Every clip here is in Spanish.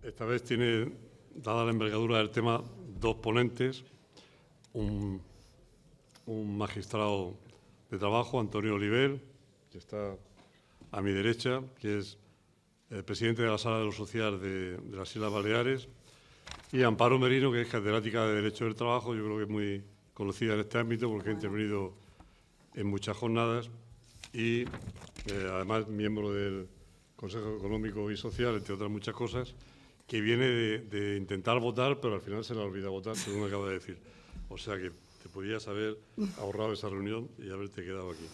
Esta vez tiene, dada la envergadura del tema, dos ponentes, un magistrado de trabajo, Antonio Oliver, que está a mi derecha, que es el presidente de la Sala de lo Social de las Islas Baleares, y Amparo Merino, que es catedrática de Derecho del Trabajo, yo creo que es muy conocida en este ámbito porque ha intervenido en muchas jornadas y además miembro del Consejo Económico y Social, entre otras muchas cosas, que viene de intentar votar, pero al final se le ha olvidado votar, según acaba de decir. O sea que te podías haber ahorrado esa reunión y haberte quedado aquí.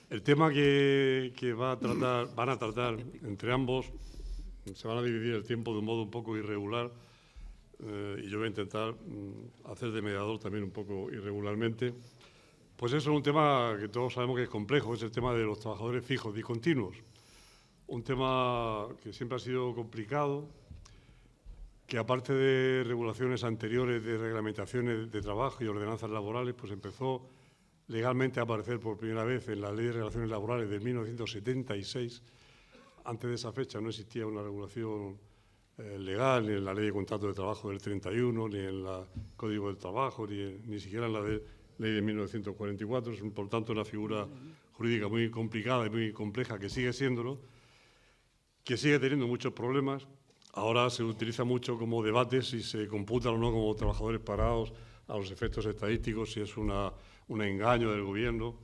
El tema que van a tratar entre ambos, se van a dividir el tiempo de un modo un poco irregular y yo voy a intentar hacer de mediador también un poco irregularmente. Pues eso es un tema que todos sabemos que es complejo, es el tema de los trabajadores fijos, discontinuos. Un tema que siempre ha sido complicado, que aparte de regulaciones anteriores de reglamentaciones de trabajo y ordenanzas laborales, pues empezó legalmente a aparecer por primera vez en la Ley de Relaciones Laborales de 1976. Antes de esa fecha no existía una regulación legal, ni en la Ley de Contratos de Trabajo del 31, ni en el Código del Trabajo, ni siquiera en la Ley de 1944. Es, por tanto, una figura jurídica muy complicada y muy compleja, que sigue siéndolo, que sigue teniendo muchos problemas. Ahora se utiliza mucho como debate si se computan o no como trabajadores parados a los efectos estadísticos, si es un engaño del Gobierno.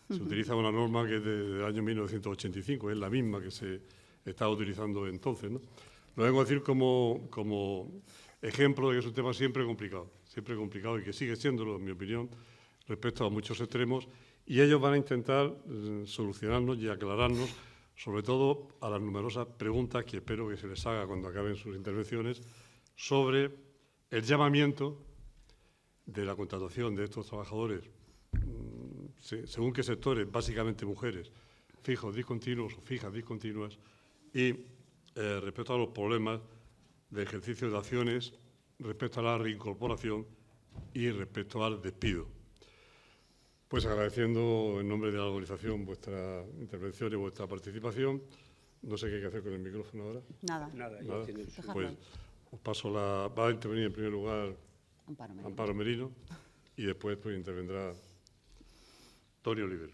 Se utiliza una norma que es del año 1985, es la misma que se estaba utilizando entonces, ¿no? Lo vengo a decir como ejemplo de que es un tema siempre complicado y que sigue siéndolo, en mi opinión, respecto a muchos extremos, y ellos van a intentar solucionarnos y aclararnos, sobre todo a las numerosas preguntas que espero que se les haga cuando acaben sus intervenciones, sobre el llamamiento de la contratación de estos trabajadores, según qué sectores, básicamente mujeres, fijos, discontinuos o fijas, discontinuas, y respecto a los problemas de ejercicio de acciones, respecto a la reincorporación y respecto al despido. Pues agradeciendo en nombre de la organización vuestra intervención y vuestra participación. No sé qué hay que hacer con el micrófono ahora. Nada. Pues os paso la... Va a intervenir en primer lugar Amparo Merino y después pues intervendrá Antonio Oliver.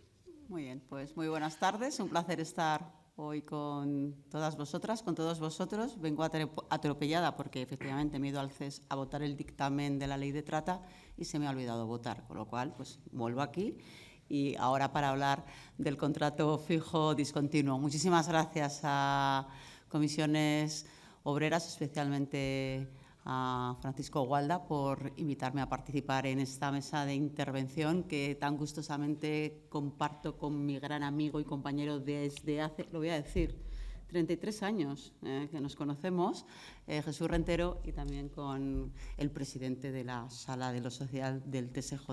Muy bien, pues muy buenas tardes. Un placer estar hoy con todas vosotras, con todos vosotros. Vengo atropellada porque efectivamente me he ido al CES a votar el dictamen de la Ley de Trata y se me ha olvidado votar, con lo cual pues vuelvo aquí y ahora para hablar del contrato fijo discontinuo. Muchísimas gracias a Comisiones Obreras, especialmente a Francisco Gualda, por invitarme a participar en esta mesa de intervención que tan gustosamente comparto con mi gran amigo y compañero desde hace, lo voy a decir, 33 años que nos conocemos, Jesús Rentero, y también con el presidente de la Sala de lo Social del TSJ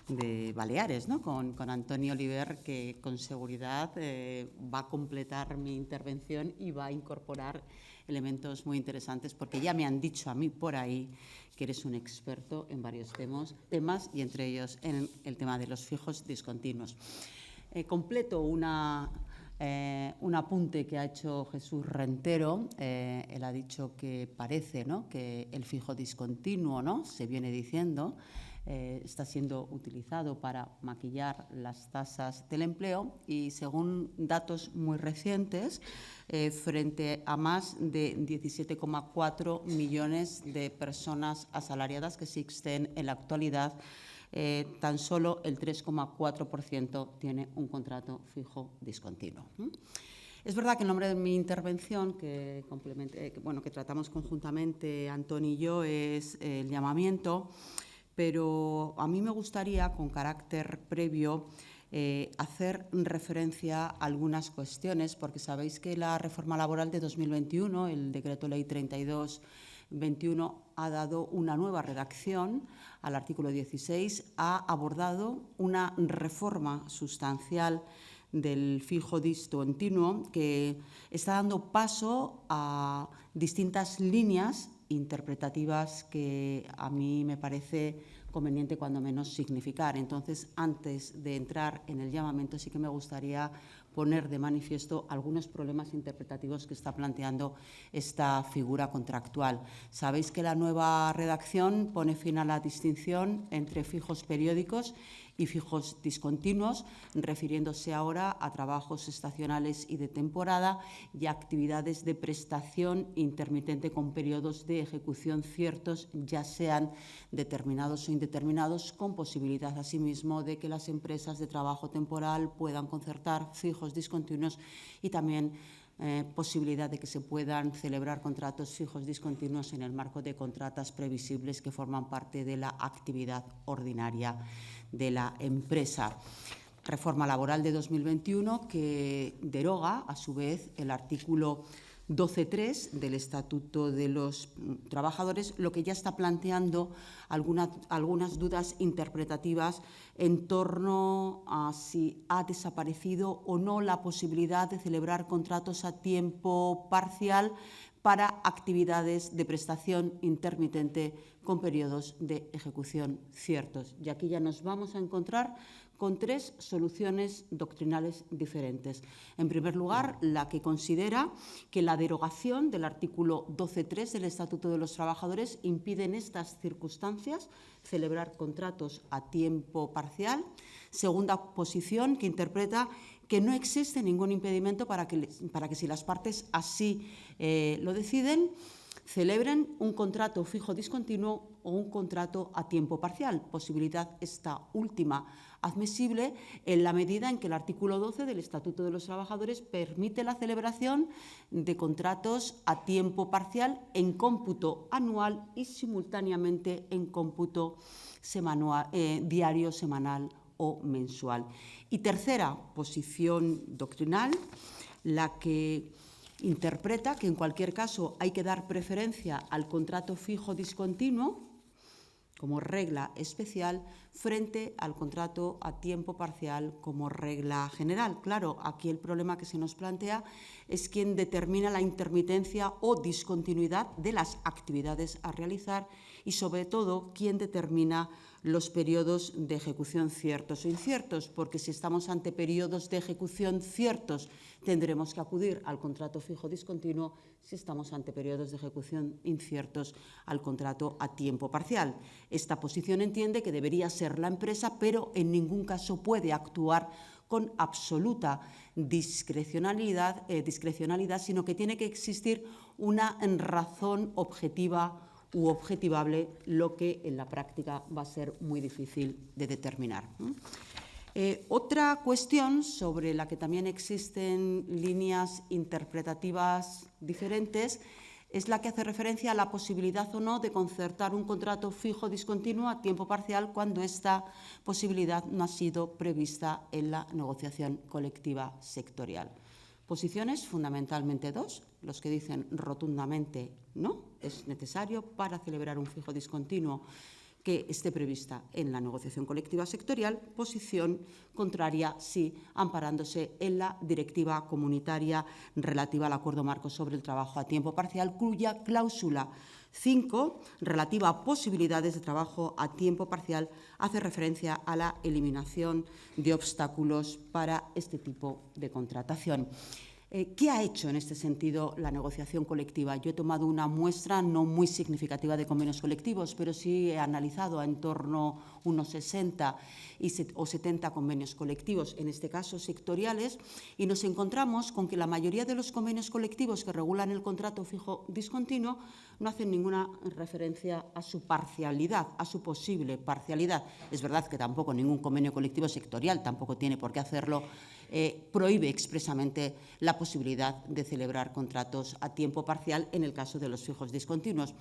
de Baleares, ¿no? con Antonio Oliver, que con seguridad va a completar mi intervención y va a incorporar elementos muy interesantes, porque ya me han dicho a mí por ahí que eres un experto en varios temas y entre ellos en el tema de los fijos discontinuos. Completo un apunte que ha hecho Jesús Rentero. Él ha dicho que parece, ¿no?, que el fijo discontinuo, ¿no?, se viene diciendo, está siendo utilizado para maquillar las tasas del empleo y, según datos muy recientes, frente a más de 17,4 millones de personas asalariadas que existen en la actualidad, tan solo el 3,4% tiene un contrato fijo discontinuo. Es verdad que el nombre de mi intervención, que tratamos conjuntamente Antoni y yo, es el llamamiento, pero a mí me gustaría, con carácter previo, hacer referencia a algunas cuestiones, porque sabéis que la reforma laboral de 2021, el Decreto Ley 32/21, ha dado una nueva redacción al artículo 16, ha abordado una reforma sustancial del fijo discontinuo que está dando paso a distintas líneas interpretativas que a mí me parece conveniente cuando menos significar. Entonces, antes de entrar en el llamamiento, sí que me gustaría poner de manifiesto algunos problemas interpretativos que está planteando esta figura contractual. Sabéis que la nueva redacción pone fin a la distinción entre fijos periódicos y fijos discontinuos, refiriéndose ahora a trabajos estacionales y de temporada y a actividades de prestación intermitente con periodos de ejecución ciertos, ya sean determinados o indeterminados, con posibilidad asimismo de que las empresas de trabajo temporal puedan concertar fijos discontinuos y también posibilidad de que se puedan celebrar contratos fijos discontinuos en el marco de contratas previsibles que forman parte de la actividad ordinaria de la empresa. Reforma laboral de 2021 que deroga, a su vez, el artículo 12.3 del Estatuto de los Trabajadores, lo que ya está planteando algunas dudas interpretativas en torno a si ha desaparecido o no la posibilidad de celebrar contratos a tiempo parcial para actividades de prestación intermitente con periodos de ejecución ciertos. Y aquí ya nos vamos a encontrar con tres soluciones doctrinales diferentes. En primer lugar, la que considera que la derogación del artículo 12.3 del Estatuto de los Trabajadores impide en estas circunstancias celebrar contratos a tiempo parcial. Segunda posición, que interpreta que no existe ningún impedimento para que si las partes así lo deciden, celebren un contrato fijo discontinuo o un contrato a tiempo parcial, posibilidad esta última admisible en la medida en que el artículo 12 del Estatuto de los Trabajadores permite la celebración de contratos a tiempo parcial en cómputo anual y simultáneamente en cómputo diario, semanal o mensual. Y tercera posición doctrinal, la que interpreta que en cualquier caso hay que dar preferencia al contrato fijo discontinuo como regla especial frente al contrato a tiempo parcial como regla general. Claro, aquí el problema que se nos plantea es quién determina la intermitencia o discontinuidad de las actividades a realizar y, sobre todo, quién determina los periodos de ejecución ciertos o inciertos, porque si estamos ante periodos de ejecución ciertos, tendremos que acudir al contrato fijo discontinuo, si estamos ante periodos de ejecución inciertos, al contrato a tiempo parcial. Esta posición entiende que debería ser la empresa, pero en ningún caso puede actuar con absoluta discrecionalidad, sino que tiene que existir una razón objetiva u objetivable, lo que en la práctica va a ser muy difícil de determinar. Otra cuestión sobre la que también existen líneas interpretativas diferentes es la que hace referencia a la posibilidad o no de concertar un contrato fijo discontinuo a tiempo parcial cuando esta posibilidad no ha sido prevista en la negociación colectiva sectorial. Posiciones fundamentalmente dos, los que dicen rotundamente no, es necesario para celebrar un fijo discontinuo que esté prevista en la negociación colectiva sectorial, posición contraria sí, amparándose en la directiva comunitaria relativa al acuerdo marco sobre el trabajo a tiempo parcial, cuya cláusula 5, relativa a posibilidades de trabajo a tiempo parcial, hace referencia a la eliminación de obstáculos para este tipo de contratación. ¿Qué ha hecho en este sentido la negociación colectiva? Yo he tomado una muestra no muy significativa de convenios colectivos, pero sí he analizado en torno a unos 60 o 70 convenios colectivos, en este caso sectoriales, y nos encontramos con que la mayoría de los convenios colectivos que regulan el contrato fijo discontinuo no hacen ninguna referencia a su parcialidad, a su posible parcialidad. Es verdad que tampoco ningún convenio colectivo sectorial tampoco tiene por qué hacerlo, prohíbe expresamente la posibilidad de celebrar contratos a tiempo parcial en el caso de los fijos discontinuos.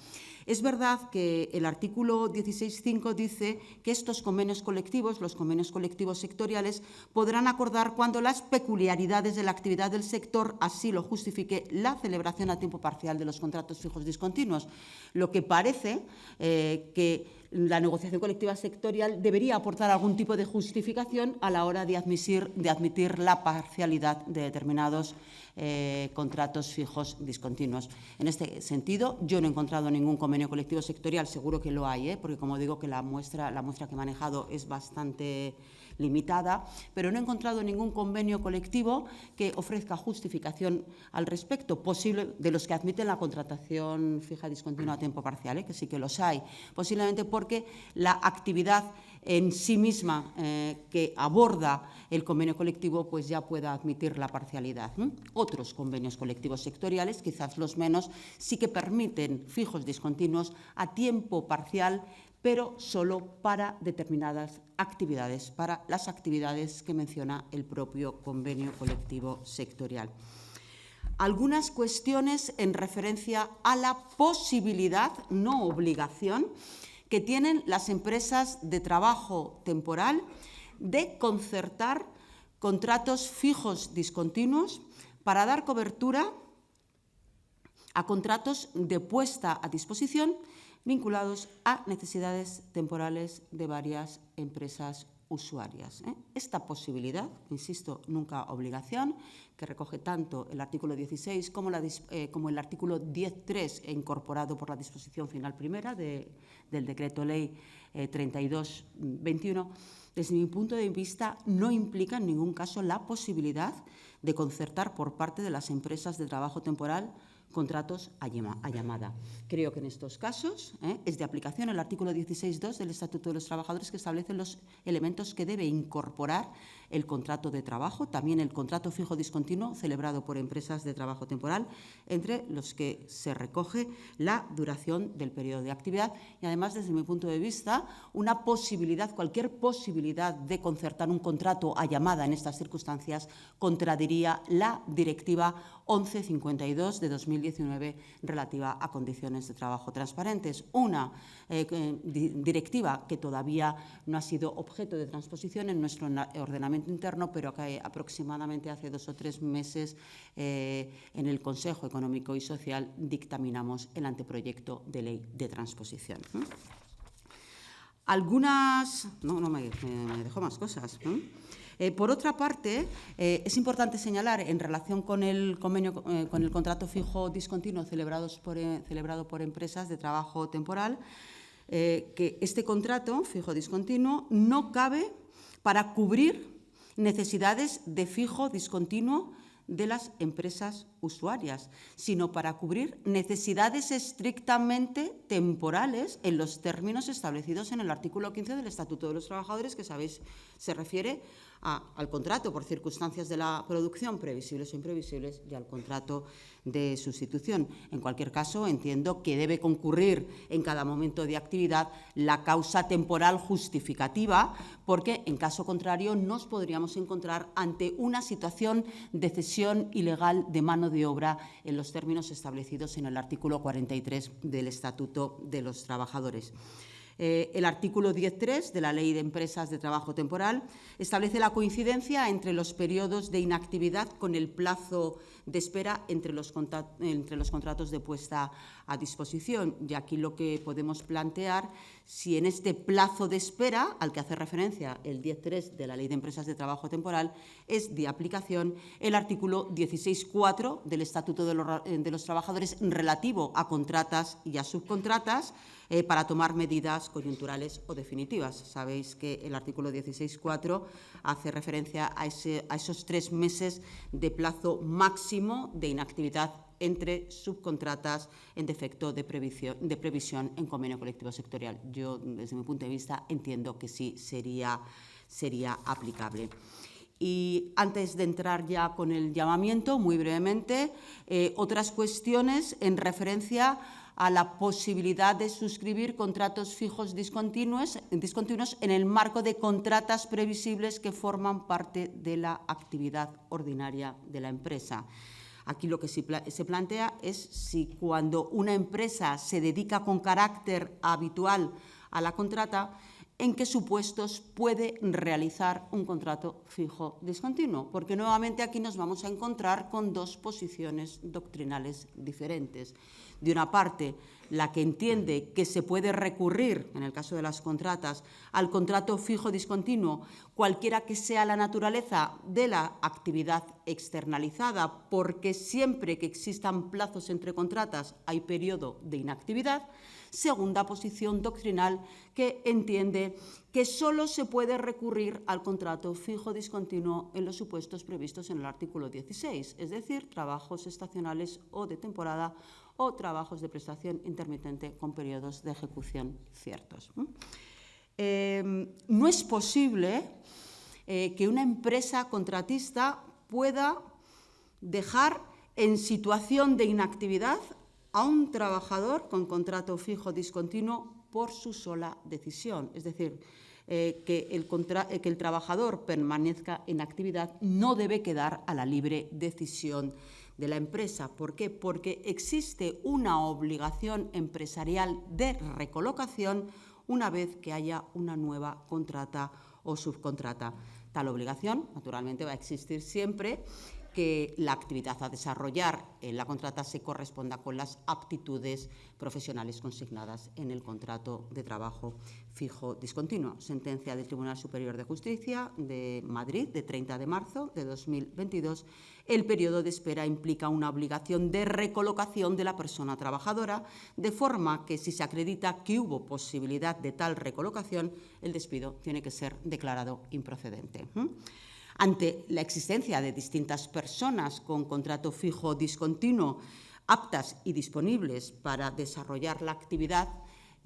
Es verdad que el artículo 16.5 dice que estos convenios colectivos, los convenios colectivos sectoriales, podrán acordar cuando las peculiaridades de la actividad del sector así lo justifique la celebración a tiempo parcial de los contratos fijos discontinuos, lo que parece que la negociación colectiva sectorial debería aportar algún tipo de justificación a la hora de admitir la parcialidad de determinados contratos fijos discontinuos. En este sentido, yo no he encontrado ningún convenio colectivo sectorial, seguro que lo hay, porque como digo que la muestra que he manejado es bastante limitada, pero no he encontrado ningún convenio colectivo que ofrezca justificación al respecto, posible de los que admiten la contratación fija discontinua a tiempo parcial, que sí que los hay, posiblemente porque la actividad en sí misma que aborda el convenio colectivo pues ya pueda admitir la parcialidad. Otros convenios colectivos sectoriales, quizás los menos, sí que permiten fijos discontinuos a tiempo parcial, pero solo para determinadas actividades, para las actividades que menciona el propio convenio colectivo sectorial. Algunas cuestiones en referencia a la posibilidad, no obligación, que tienen las empresas de trabajo temporal de concertar contratos fijos discontinuos para dar cobertura a contratos de puesta a disposición vinculados a necesidades temporales de varias empresas usuarias. Esta posibilidad, insisto, nunca obligación, que recoge tanto el artículo 16 como el artículo 10.3 incorporado por la disposición final primera del Decreto Ley 32/21, desde mi punto de vista no implica en ningún caso la posibilidad de concertar por parte de las empresas de trabajo temporal contratos a llamada. Creo que en estos casos es de aplicación el artículo 16.2 del Estatuto de los Trabajadores, que establece los elementos que debe incorporar el contrato de trabajo, también el contrato fijo discontinuo celebrado por empresas de trabajo temporal, entre los que se recoge la duración del periodo de actividad y además, desde mi punto de vista, una posibilidad, cualquier posibilidad de concertar un contrato a llamada en estas circunstancias contradiría la Directiva 1152 de 2019 relativa a condiciones de trabajo transparentes. Una directiva que todavía no ha sido objeto de transposición en nuestro ordenamiento interno, pero que aproximadamente hace 2 o 3 meses en el Consejo Económico y Social dictaminamos el anteproyecto de ley de transposición. Algunas... No, me dejo más cosas. Por otra parte, es importante señalar, en relación con el convenio, con el contrato fijo discontinuo celebrado por empresas de trabajo temporal, que este contrato fijo discontinuo no cabe para cubrir necesidades de fijo discontinuo de las empresas usuarias, sino para cubrir necesidades estrictamente temporales en los términos establecidos en el artículo 15 del Estatuto de los Trabajadores, que sabéis se refiere al contrato por circunstancias de la producción previsibles o imprevisibles y al contrato de sustitución. En cualquier caso, entiendo que debe concurrir en cada momento de actividad la causa temporal justificativa, porque en caso contrario nos podríamos encontrar ante una situación de cesión ilegal de mano de obra en los términos establecidos en el artículo 43 del Estatuto de los Trabajadores. El artículo 10.3 de la Ley de Empresas de Trabajo Temporal establece la coincidencia entre los periodos de inactividad con el plazo de espera entre los contratos de puesta a disposición. Y aquí lo que podemos plantear, si en este plazo de espera, al que hace referencia el 10.3 de la Ley de Empresas de Trabajo Temporal, es de aplicación el artículo 16.4 del Estatuto de los Trabajadores relativo a contratas y a subcontratas, para tomar medidas coyunturales o definitivas. Sabéis que el artículo 16.4 hace referencia a esos 3 meses de plazo máximo de inactividad entre subcontratas en defecto de previsión en convenio colectivo sectorial. Yo, desde mi punto de vista, entiendo que sí sería aplicable. Y antes de entrar ya con el llamamiento, muy brevemente, otras cuestiones en referencia a la posibilidad de suscribir contratos fijos discontinuos en el marco de contratas previsibles que forman parte de la actividad ordinaria de la empresa. Aquí lo que se plantea es si cuando una empresa se dedica con carácter habitual a la contrata, en qué supuestos puede realizar un contrato fijo discontinuo, porque nuevamente aquí nos vamos a encontrar con 2 posiciones doctrinales diferentes. de una parte, la que entiende que se puede recurrir, en el caso de las contratas, al contrato fijo discontinuo, cualquiera que sea la naturaleza de la actividad externalizada, porque siempre que existan plazos entre contratas hay periodo de inactividad. Segunda posición doctrinal, que entiende que solo se puede recurrir al contrato fijo discontinuo en los supuestos previstos en el artículo 16, es decir, trabajos estacionales o de temporada o trabajos de prestación intermitente con periodos de ejecución ciertos. No es posible que una empresa contratista pueda dejar en situación de inactividad a un trabajador con contrato fijo discontinuo por su sola decisión. Es decir, que el trabajador permanezca en actividad no debe quedar a la libre decisión de la empresa. ¿Por qué? Porque existe una obligación empresarial de recolocación una vez que haya una nueva contrata o subcontrata. Tal obligación, naturalmente, va a existir siempre que la actividad a desarrollar en la contrata se corresponda con las aptitudes profesionales consignadas en el contrato de trabajo fijo discontinuo. Sentencia del Tribunal Superior de Justicia de Madrid, de 30 de marzo de 2022. El periodo de espera implica una obligación de recolocación de la persona trabajadora, de forma que si se acredita que hubo posibilidad de tal recolocación, el despido tiene que ser declarado improcedente. Ante la existencia de distintas personas con contrato fijo discontinuo aptas y disponibles para desarrollar la actividad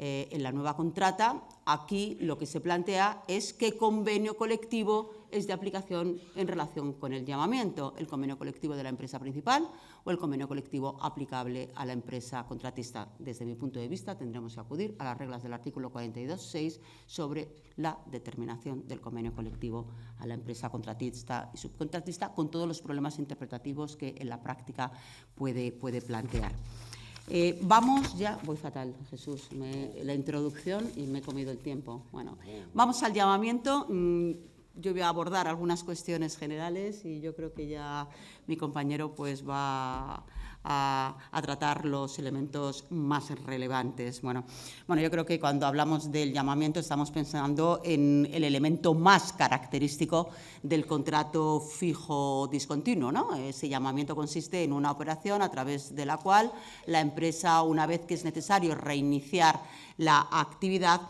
en la nueva contrata, aquí lo que se plantea es qué convenio colectivo es de aplicación en relación con el llamamiento, el convenio colectivo de la empresa principal o el convenio colectivo aplicable a la empresa contratista. Desde mi punto de vista, tendremos que acudir a las reglas del artículo 42.6 sobre la determinación del convenio colectivo a la empresa contratista y subcontratista, con todos los problemas interpretativos que en la práctica puede plantear. Vamos ya, voy fatal, Jesús, la introducción y me he comido el tiempo. Bueno, vamos al llamamiento. Yo voy a abordar algunas cuestiones generales y yo creo que ya mi compañero pues va a tratar los elementos más relevantes. Bueno, yo creo que cuando hablamos del llamamiento estamos pensando en el elemento más característico del contrato fijo discontinuo, ¿no? Ese llamamiento consiste en una operación a través de la cual la empresa, una vez que es necesario reiniciar la actividad,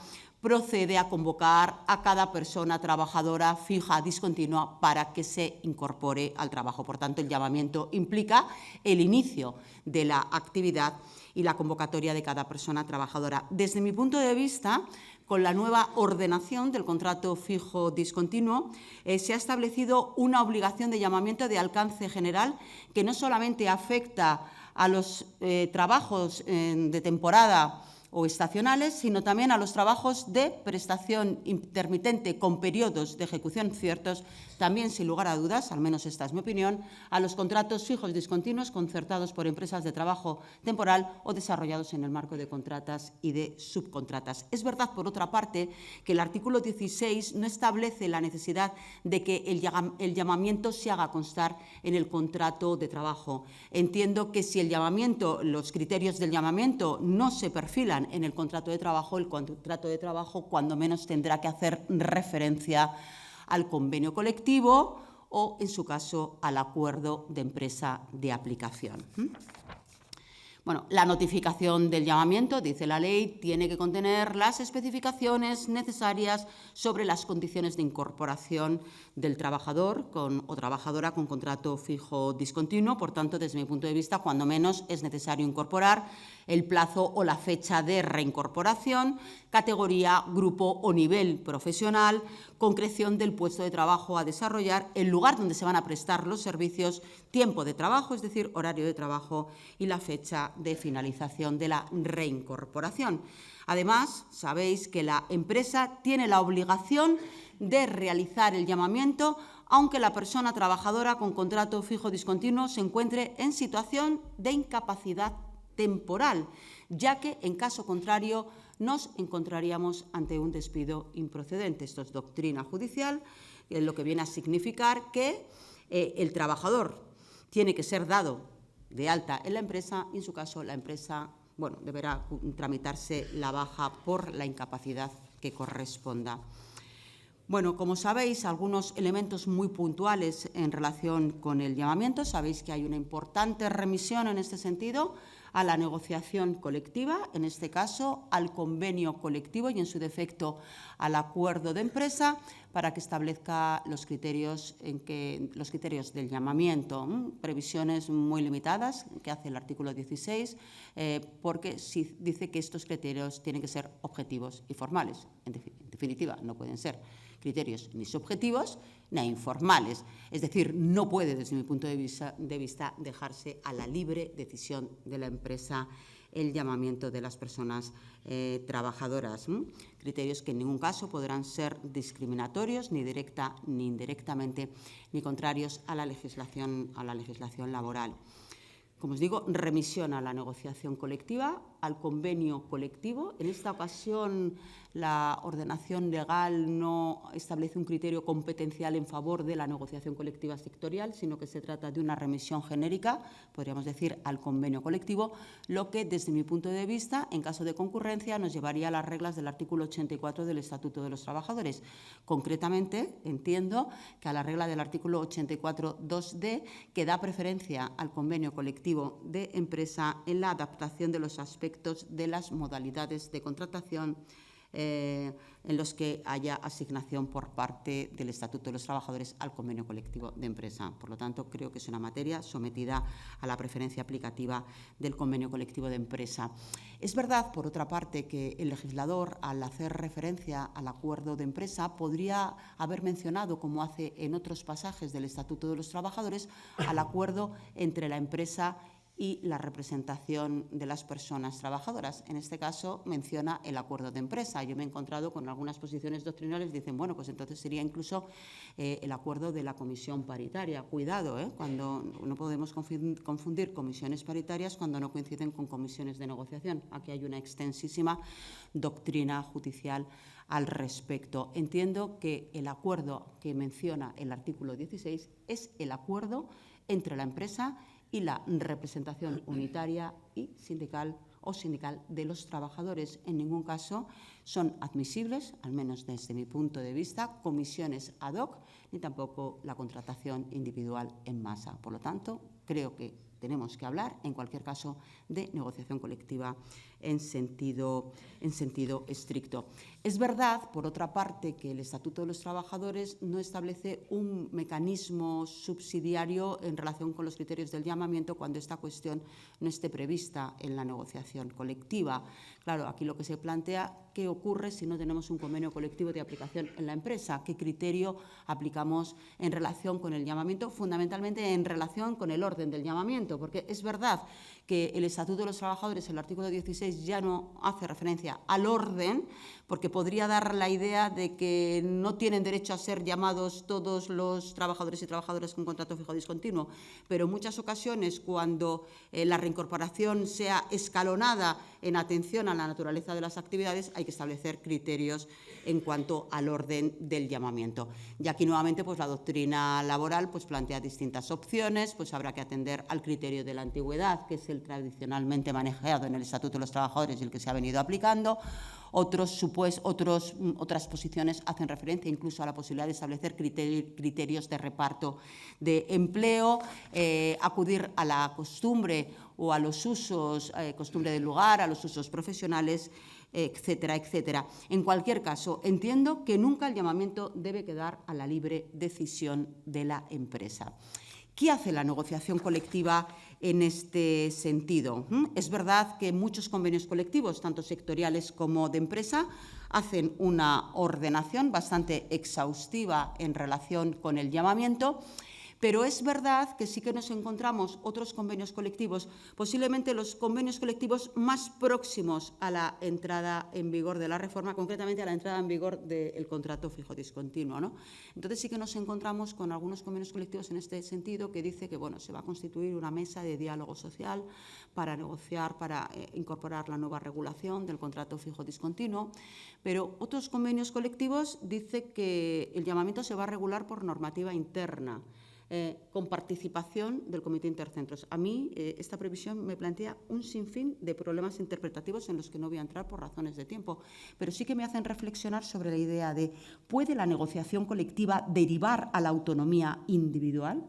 procede a convocar a cada persona trabajadora fija discontinua para que se incorpore al trabajo. Por tanto, el llamamiento implica el inicio de la actividad y la convocatoria de cada persona trabajadora. Desde mi punto de vista, con la nueva ordenación del contrato fijo discontinuo, se ha establecido una obligación de llamamiento de alcance general que no solamente afecta a los trabajos de temporada o estacionales, sino también a los trabajos de prestación intermitente con periodos de ejecución ciertos, también sin lugar a dudas, al menos esta es mi opinión, a los contratos fijos discontinuos concertados por empresas de trabajo temporal o desarrollados en el marco de contratas y de subcontratas. Es verdad, por otra parte, que el artículo 16 no establece la necesidad de que el llamamiento se haga constar en el contrato de trabajo. Entiendo que si el llamamiento, los criterios del llamamiento no se perfilan en el contrato de trabajo, el contrato de trabajo cuando menos tendrá que hacer referencia al convenio colectivo o, en su caso, al acuerdo de empresa de aplicación. Bueno, la notificación del llamamiento, dice la ley, tiene que contener las especificaciones necesarias sobre las condiciones de incorporación del trabajador o trabajadora con contrato fijo discontinuo. Por tanto, desde mi punto de vista, cuando menos es necesario incorporar el plazo o la fecha de reincorporación, categoría, grupo o nivel profesional, concreción del puesto de trabajo a desarrollar, el lugar donde se van a prestar los servicios, tiempo de trabajo, es decir, horario de trabajo, y la fecha de finalización de la reincorporación. Además, sabéis que la empresa tiene la obligación de realizar el llamamiento aunque la persona trabajadora con contrato fijo discontinuo se encuentre en situación de incapacidad temporal, ya que, en caso contrario, nos encontraríamos ante un despido improcedente. Esto es doctrina judicial, lo que viene a significar que el trabajador tiene que ser dado de alta en la empresa y, en su caso, la empresa deberá tramitarse la baja por la incapacidad que corresponda. Bueno, como sabéis, algunos elementos muy puntuales en relación con el llamamiento. Sabéis que hay una importante remisión en este sentido a la negociación colectiva, en este caso al convenio colectivo y, en su defecto, al acuerdo de empresa, para que establezca los criterios del llamamiento. Previsiones muy limitadas que hace el artículo 16, porque dice que estos criterios tienen que ser objetivos y formales. En definitiva, no pueden ser criterios ni subjetivos ni informales. Es decir, no puede, desde mi punto de vista, dejarse a la libre decisión de la empresa el llamamiento de las personas trabajadoras. Criterios que en ningún caso podrán ser discriminatorios, ni directa ni indirectamente, ni contrarios a la legislación laboral. Como os digo, remisión a la negociación colectiva, al convenio colectivo. En esta ocasión, la ordenación legal no establece un criterio competencial en favor de la negociación colectiva sectorial, sino que se trata de una remisión genérica, podríamos decir, al convenio colectivo, lo que, desde mi punto de vista, en caso de concurrencia, nos llevaría a las reglas del artículo 84 del Estatuto de los Trabajadores. Concretamente, entiendo que a la regla del artículo 84.2d, que da preferencia al convenio colectivo de empresa en la adaptación de los aspectos de las modalidades de contratación en los que haya asignación por parte del Estatuto de los Trabajadores al convenio colectivo de empresa. Por lo tanto, creo que es una materia sometida a la preferencia aplicativa del convenio colectivo de empresa. Es verdad, por otra parte, que el legislador, al hacer referencia al acuerdo de empresa, podría haber mencionado, como hace en otros pasajes del Estatuto de los Trabajadores, al acuerdo entre la empresa y la representación de las personas trabajadoras. En este caso, menciona el acuerdo de empresa. Yo me he encontrado con algunas posiciones doctrinales, dicen, bueno, pues entonces sería incluso el acuerdo de la comisión paritaria. Cuidado, cuando no podemos confundir comisiones paritarias cuando no coinciden con comisiones de negociación. Aquí hay una extensísima doctrina judicial al respecto. Entiendo que el acuerdo que menciona el artículo 16 es el acuerdo entre la empresa y la representación unitaria y sindical de los trabajadores. En ningún caso son admisibles, al menos desde mi punto de vista, comisiones ad hoc, ni tampoco la contratación individual en masa. Por lo tanto, creo que tenemos que hablar, en cualquier caso, de negociación colectiva en sentido estricto. Es verdad, por otra parte, que el Estatuto de los Trabajadores no establece un mecanismo subsidiario en relación con los criterios del llamamiento cuando esta cuestión no esté prevista en la negociación colectiva. Claro, aquí lo que se plantea, ¿qué ocurre si no tenemos un convenio colectivo de aplicación en la empresa? ¿Qué criterio aplicamos en relación con el llamamiento? Fundamentalmente en relación con el orden del llamamiento, porque es verdad que el Estatuto de los Trabajadores, el artículo 16, ya no hace referencia al orden, porque podría dar la idea de que no tienen derecho a ser llamados todos los trabajadores y trabajadoras con contrato fijo discontinuo, pero en muchas ocasiones, cuando la reincorporación sea escalonada en atención a la naturaleza de las actividades, hay que establecer criterios en cuanto al orden del llamamiento. Y aquí, nuevamente, pues la doctrina laboral plantea distintas opciones, habrá que atender al criterio de la antigüedad, que es el tradicionalmente manejado en el Estatuto de los Trabajadores y el que se ha venido aplicando. Otras posiciones hacen referencia incluso a la posibilidad de establecer criterios de reparto de empleo, acudir a la costumbre o a los usos, costumbre del lugar, a los usos profesionales, etcétera, etcétera. En cualquier caso, entiendo que nunca el llamamiento debe quedar a la libre decisión de la empresa. ¿Qué hace la negociación colectiva en este sentido? Es verdad que muchos convenios colectivos, tanto sectoriales como de empresa, hacen una ordenación bastante exhaustiva en relación con el llamamiento, pero es verdad que sí que nos encontramos otros convenios colectivos, posiblemente los convenios colectivos más próximos a la entrada en vigor de la reforma, concretamente a la entrada en vigor del contrato fijo discontinuo, ¿no? Entonces sí que nos encontramos con algunos convenios colectivos en este sentido que dice que se va a constituir una mesa de diálogo social para negociar, para incorporar la nueva regulación del contrato fijo discontinuo, pero otros convenios colectivos dicen que el llamamiento se va a regular por normativa interna. con participación del Comité Intercentros. A mí esta previsión me plantea un sinfín de problemas interpretativos en los que no voy a entrar por razones de tiempo, pero sí que me hacen reflexionar sobre la idea de ¿puede la negociación colectiva derivar a la autonomía individual?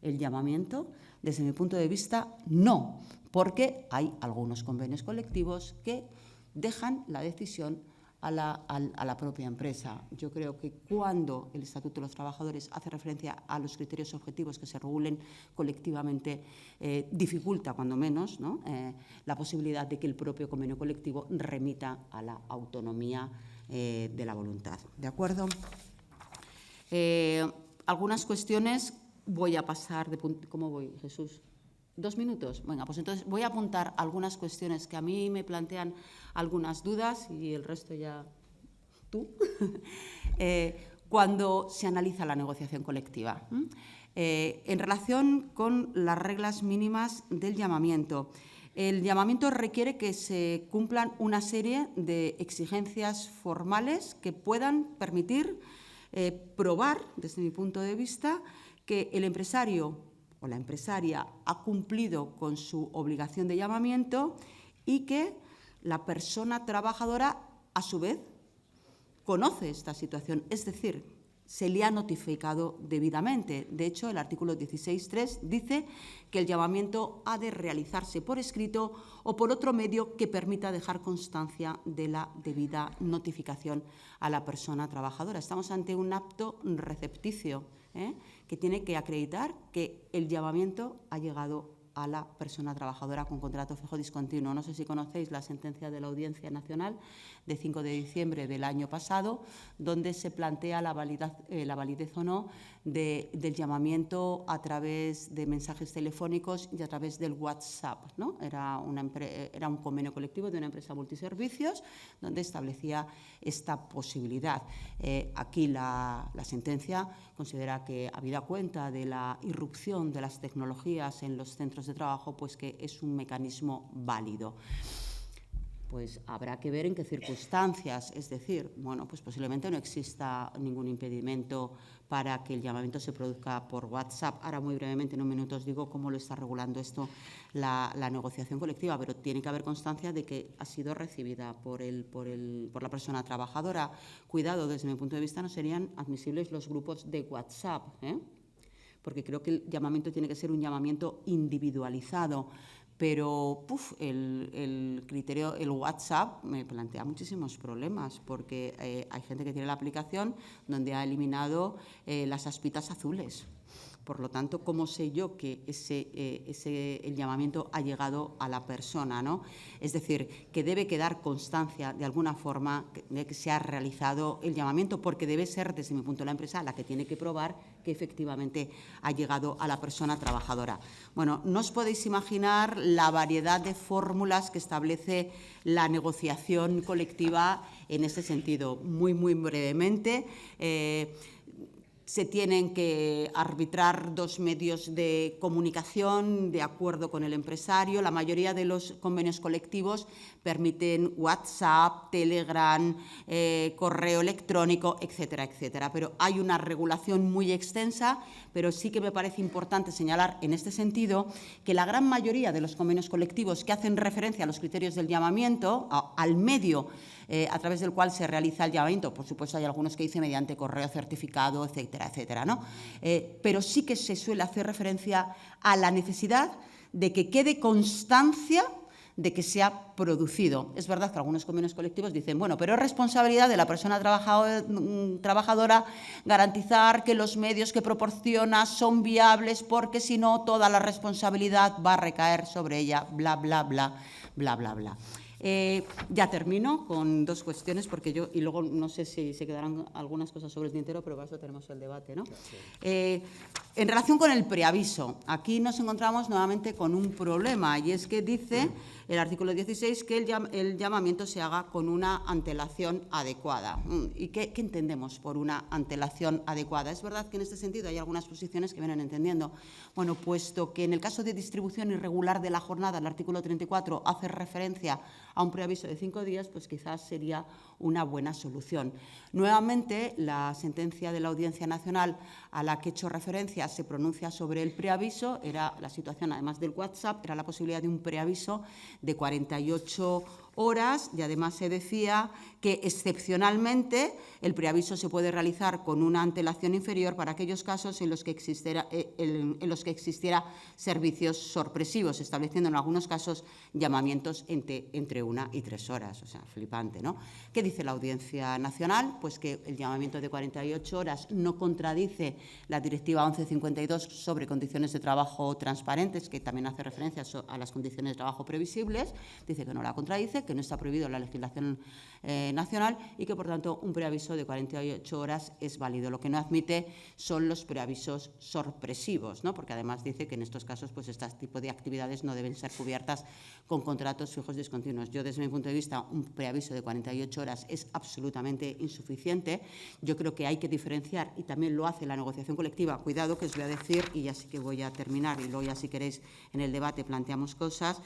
El llamamiento, desde mi punto de vista, no, porque hay algunos convenios colectivos que dejan la decisión a la propia empresa. Yo creo que cuando el Estatuto de los Trabajadores hace referencia a los criterios objetivos que se regulen colectivamente, dificulta, cuando menos, ¿no?, la posibilidad de que el propio convenio colectivo remita a la autonomía de la voluntad. ¿De acuerdo? Algunas cuestiones voy a pasar de punto. ¿Cómo voy, Jesús? 2 minutos. Venga, pues entonces voy a apuntar algunas cuestiones que a mí me plantean algunas dudas y el resto ya tú. Cuando se analiza la negociación colectiva. En relación con las reglas mínimas del llamamiento. El llamamiento requiere que se cumplan una serie de exigencias formales que puedan permitir probar, desde mi punto de vista, que el empresario o la empresaria ha cumplido con su obligación de llamamiento y que la persona trabajadora, a su vez, conoce esta situación, es decir, se le ha notificado debidamente. De hecho, el artículo 16.3 dice que el llamamiento ha de realizarse por escrito o por otro medio que permita dejar constancia de la debida notificación a la persona trabajadora. Estamos ante un acto recepticio, que tiene que acreditar que el llamamiento ha llegado a la persona trabajadora con contrato fijo discontinuo. No sé si conocéis la sentencia de la Audiencia Nacional de 5 de diciembre del año pasado, donde se plantea la validez o no del llamamiento a través de mensajes telefónicos y a través del WhatsApp, ¿no? Era un convenio colectivo de una empresa multiservicios donde establecía esta posibilidad. Aquí la sentencia considera que, habida cuenta de la irrupción de las tecnologías en los centros de trabajo, pues que es un mecanismo válido. Pues habrá que ver en qué circunstancias, es decir, bueno, pues posiblemente no exista ningún impedimento para que el llamamiento se produzca por WhatsApp. Ahora, muy brevemente, en un minuto os digo cómo lo está regulando esto la negociación colectiva, pero tiene que haber constancia de que ha sido recibida por la persona trabajadora. Cuidado, desde mi punto de vista no serían admisibles los grupos de WhatsApp, porque creo que el llamamiento tiene que ser un llamamiento individualizado. Pero el criterio, el WhatsApp, me plantea muchísimos problemas, porque hay gente que tiene la aplicación donde ha eliminado las aspitas azules. Por lo tanto, ¿cómo sé yo que el llamamiento ha llegado a la persona, ¿no? Es decir, que debe quedar constancia de alguna forma de que se ha realizado el llamamiento, porque debe ser, desde mi punto de vista, la empresa la que tiene que probar que efectivamente ha llegado a la persona trabajadora. Bueno, no os podéis imaginar la variedad de fórmulas que establece la negociación colectiva en ese sentido. Muy, muy brevemente, se tienen que arbitrar 2 medios de comunicación de acuerdo con el empresario. La mayoría de los convenios colectivos permiten WhatsApp, Telegram, correo electrónico, etcétera, etcétera. Pero hay una regulación muy extensa, pero sí que me parece importante señalar en este sentido que la gran mayoría de los convenios colectivos que hacen referencia a los criterios del llamamiento, al medio a través del cual se realiza el llamamiento, por supuesto hay algunos que dicen mediante correo certificado, etcétera, etcétera, ¿no? Pero sí que se suele hacer referencia a la necesidad de que quede constancia de que se ha producido. Es verdad que algunos convenios colectivos dicen, bueno, pero es responsabilidad de la persona trabajadora garantizar que los medios que proporciona son viables, porque si no, toda la responsabilidad va a recaer sobre ella, bla, bla, bla, bla, bla, bla. Ya termino con 2 cuestiones, porque y luego no sé si se quedarán algunas cosas sobre el tintero, pero para eso tenemos el debate, ¿no? En relación con el preaviso, aquí nos encontramos nuevamente con un problema, y es que dice el artículo 16, que el llamamiento se haga con una antelación adecuada. ¿Y qué entendemos por una antelación adecuada? Es verdad que en este sentido hay algunas posiciones que vienen entendiendo. Bueno, puesto que en el caso de distribución irregular de la jornada, el artículo 34 hace referencia a un preaviso de 5 días, pues quizás sería una buena solución. Nuevamente, la sentencia de la Audiencia Nacional a la que he hecho referencia se pronuncia sobre el preaviso. Era la situación, además del WhatsApp, era la posibilidad de un preaviso de 48 horas y además se decía que excepcionalmente el preaviso se puede realizar con una antelación inferior para aquellos casos en los que existiera servicios sorpresivos, estableciendo en algunos casos llamamientos entre 1 y 3 horas. O sea, flipante, ¿no? ¿Qué dice la Audiencia Nacional? Pues que el llamamiento de 48 horas no contradice la Directiva 1152 sobre condiciones de trabajo transparentes, que también hace referencia a las condiciones de trabajo previsibles. Dice que no la contradice, que no está prohibido en la legislación nacional y que, por tanto, un preaviso de 48 horas es válido. Lo que no admite son los preavisos sorpresivos, ¿no? Porque además dice que en estos casos pues, este tipo de actividades no deben ser cubiertas con contratos fijos discontinuos. Yo, desde mi punto de vista, un preaviso de 48 horas es absolutamente insuficiente. Yo creo que hay que diferenciar, y también lo hace la negociación colectiva. Cuidado, que os voy a decir, y ya sí que voy a terminar, y luego ya, si queréis, en el debate planteamos cosas.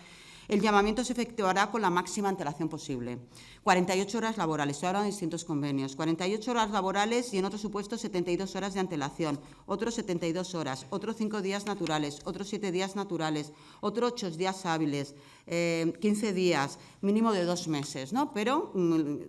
El llamamiento se efectuará con la máxima antelación posible. 48 horas laborales, estoy hablando de distintos convenios. 48 horas laborales y, en otros supuestos, 72 horas de antelación, otros 72 horas, otros 5 días naturales, otros 7 días naturales, otros 8 días hábiles, 15 días, mínimo de 2 meses, ¿no? Pero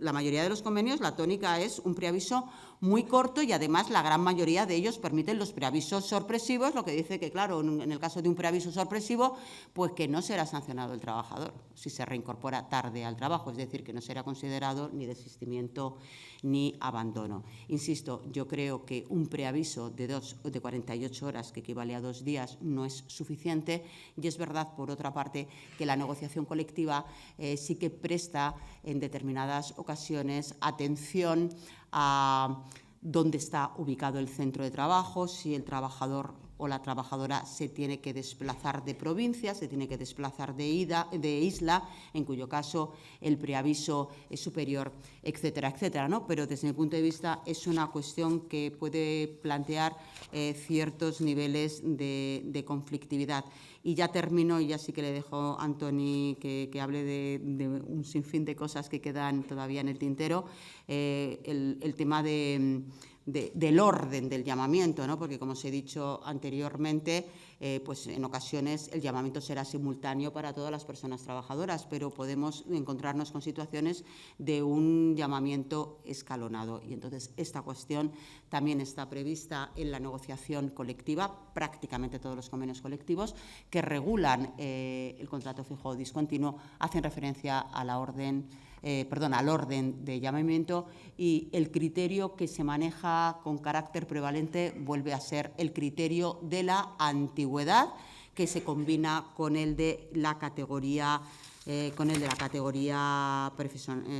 la mayoría de los convenios, la tónica es un preaviso muy corto y, además, la gran mayoría de ellos permiten los preavisos sorpresivos, lo que dice que, claro, en el caso de un preaviso sorpresivo, pues que no será sancionado el trabajador si se reincorpora tarde al trabajo, es decir, que no será considerado ni desistimiento ni abandono. Insisto, yo creo que un preaviso de 48 horas, que equivale a 2 días, no es suficiente, y es verdad, por otra parte, que la negociación colectiva sí que presta en determinadas ocasiones atención a dónde está ubicado el centro de trabajo, si el trabajador o la trabajadora se tiene que desplazar de provincia, se tiene que desplazar de isla, en cuyo caso el preaviso es superior, etcétera, etcétera, ¿no? Pero, desde mi punto de vista, es una cuestión que puede plantear ciertos niveles de conflictividad. Y ya termino, y ya sí que le dejo a Antoni que hable de un sinfín de cosas que quedan todavía en el tintero. El tema del orden del llamamiento, ¿no? Porque, como os he dicho anteriormente, pues en ocasiones el llamamiento será simultáneo para todas las personas trabajadoras, pero podemos encontrarnos con situaciones de un llamamiento escalonado. Y entonces esta cuestión también está prevista en la negociación colectiva, prácticamente todos los convenios colectivos que regulan el contrato fijo o discontinuo hacen referencia a la orden al orden de llamamiento, y el criterio que se maneja con carácter prevalente vuelve a ser el criterio de la antigüedad, que se combina con el de la categoría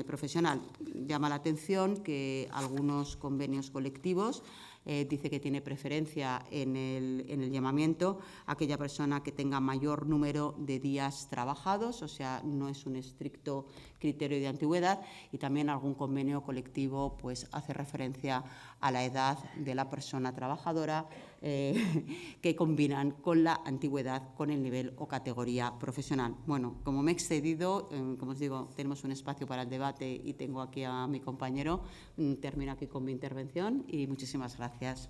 profesional. Llama la atención que algunos convenios colectivos dice que tiene preferencia en el llamamiento aquella persona que tenga mayor número de días trabajados, o sea, no es un estricto criterio de antigüedad, y también algún convenio colectivo pues hace referencia a la edad de la persona trabajadora, que combinan con la antigüedad con el nivel o categoría profesional. Bueno, como me he excedido, como os digo, tenemos un espacio para el debate y tengo aquí a mi compañero. Termino aquí con mi intervención y muchísimas gracias.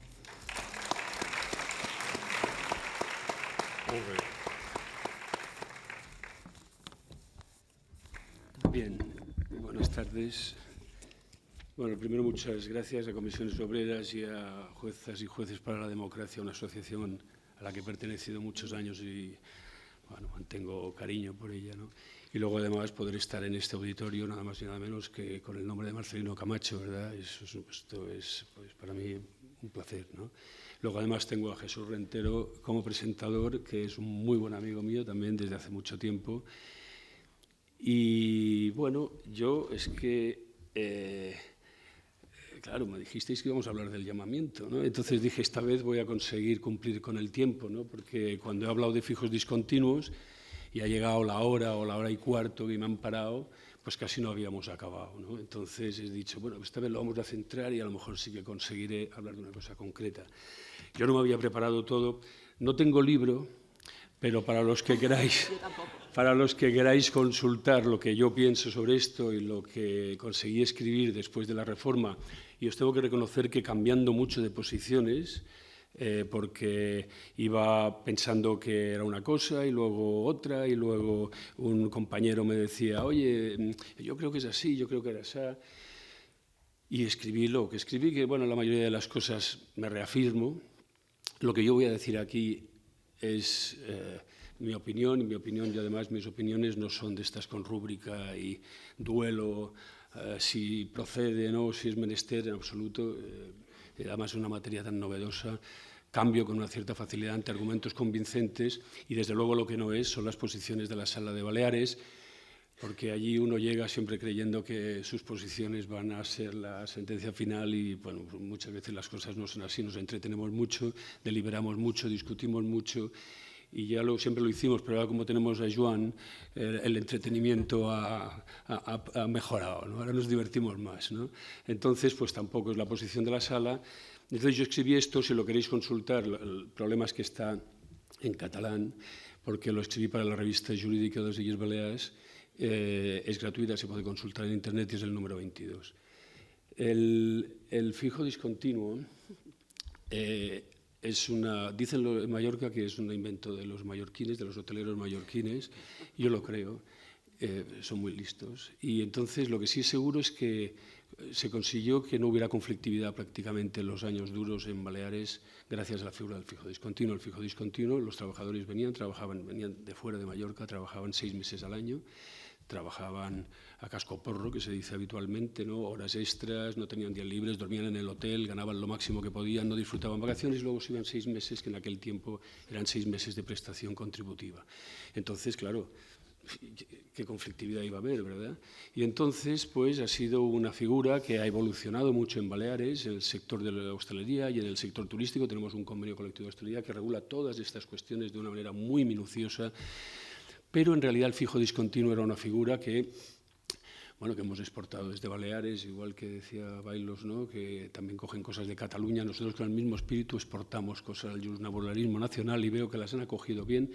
Bien, buenas tardes. Bueno, primero, muchas gracias a Comisiones Obreras y a Juezas y Jueces para la Democracia, una asociación a la que he pertenecido muchos años y, bueno, mantengo cariño por ella, ¿no? Y luego, además, poder estar en este auditorio, nada más y nada menos que con el nombre de Marcelino Camacho, ¿verdad? Esto es pues, para mí un placer, ¿no? Luego, además, tengo a Jesús Rentero como presentador, que es un muy buen amigo mío también desde hace mucho tiempo. Y, bueno, yo es que... claro, me dijisteis que íbamos a hablar del llamamiento, ¿no? Entonces dije, esta vez voy a conseguir cumplir con el tiempo, ¿no? Porque cuando he hablado de fijos discontinuos y ha llegado la hora o la hora y cuarto y me han parado, pues casi no habíamos acabado, ¿no? Entonces he dicho, bueno, esta vez lo vamos a centrar y a lo mejor sí que conseguiré hablar de una cosa concreta. Yo no me había preparado todo, no tengo libro, pero para los que queráis consultar lo que yo pienso sobre esto y lo que conseguí escribir después de la reforma, y os tengo que reconocer que cambiando mucho de posiciones, porque iba pensando que era una cosa y luego otra, y luego un compañero me decía, oye, yo creo que es así, yo creo que era así. Y escribí lo que escribí, que bueno, la mayoría de las cosas me reafirmo. Lo que yo voy a decir aquí es mi opinión, y además mis opiniones no son de estas con rúbrica y duelo, si procede o no, si es menester, en absoluto. Además es una materia tan novedosa, cambio con una cierta facilidad ante argumentos convincentes y desde luego lo que no es son las posiciones de la Sala de Baleares, porque allí uno llega siempre creyendo que sus posiciones van a ser la sentencia final y bueno, muchas veces las cosas no son así, nos entretenemos mucho, deliberamos mucho, discutimos mucho y ya siempre lo hicimos, pero ahora como tenemos a Joan, el entretenimiento ha mejorado, ¿no? Ahora nos divertimos más, ¿no? Entonces, pues tampoco es la posición de la sala. Entonces yo escribí esto, si lo queréis consultar, el problema es que está en catalán, porque lo escribí para la revista jurídica de les Illes Balears, es gratuita, se puede consultar en internet y es el número 22. El fijo discontinuo dicen en Mallorca que es un invento de los mallorquines, de los hoteleros mallorquines, yo lo creo, son muy listos. Y entonces lo que sí es seguro es que se consiguió que no hubiera conflictividad prácticamente en los años duros en Baleares gracias a la figura del fijo discontinuo. El fijo discontinuo, los trabajadores venían de fuera de Mallorca, trabajaban 6 meses al año, trabajaban a cascoporro, que se dice habitualmente, ¿no? Horas extras, no tenían días libres, dormían en el hotel, ganaban lo máximo que podían, no disfrutaban vacaciones y luego se iban 6 meses, que en aquel tiempo eran 6 meses de prestación contributiva. Entonces, claro, qué conflictividad iba a haber, ¿verdad? Y entonces, pues, ha sido una figura que ha evolucionado mucho en Baleares, en el sector de la hostelería y en el sector turístico. Tenemos un convenio colectivo de hostelería que regula todas estas cuestiones de una manera muy minuciosa, pero en realidad el fijo discontinuo era una figura que, bueno, que hemos exportado desde Baleares, igual que decía Bailos, ¿no? Que también cogen cosas de Cataluña. Nosotros con el mismo espíritu exportamos cosas del justnaturalismo nacional y veo que las han acogido bien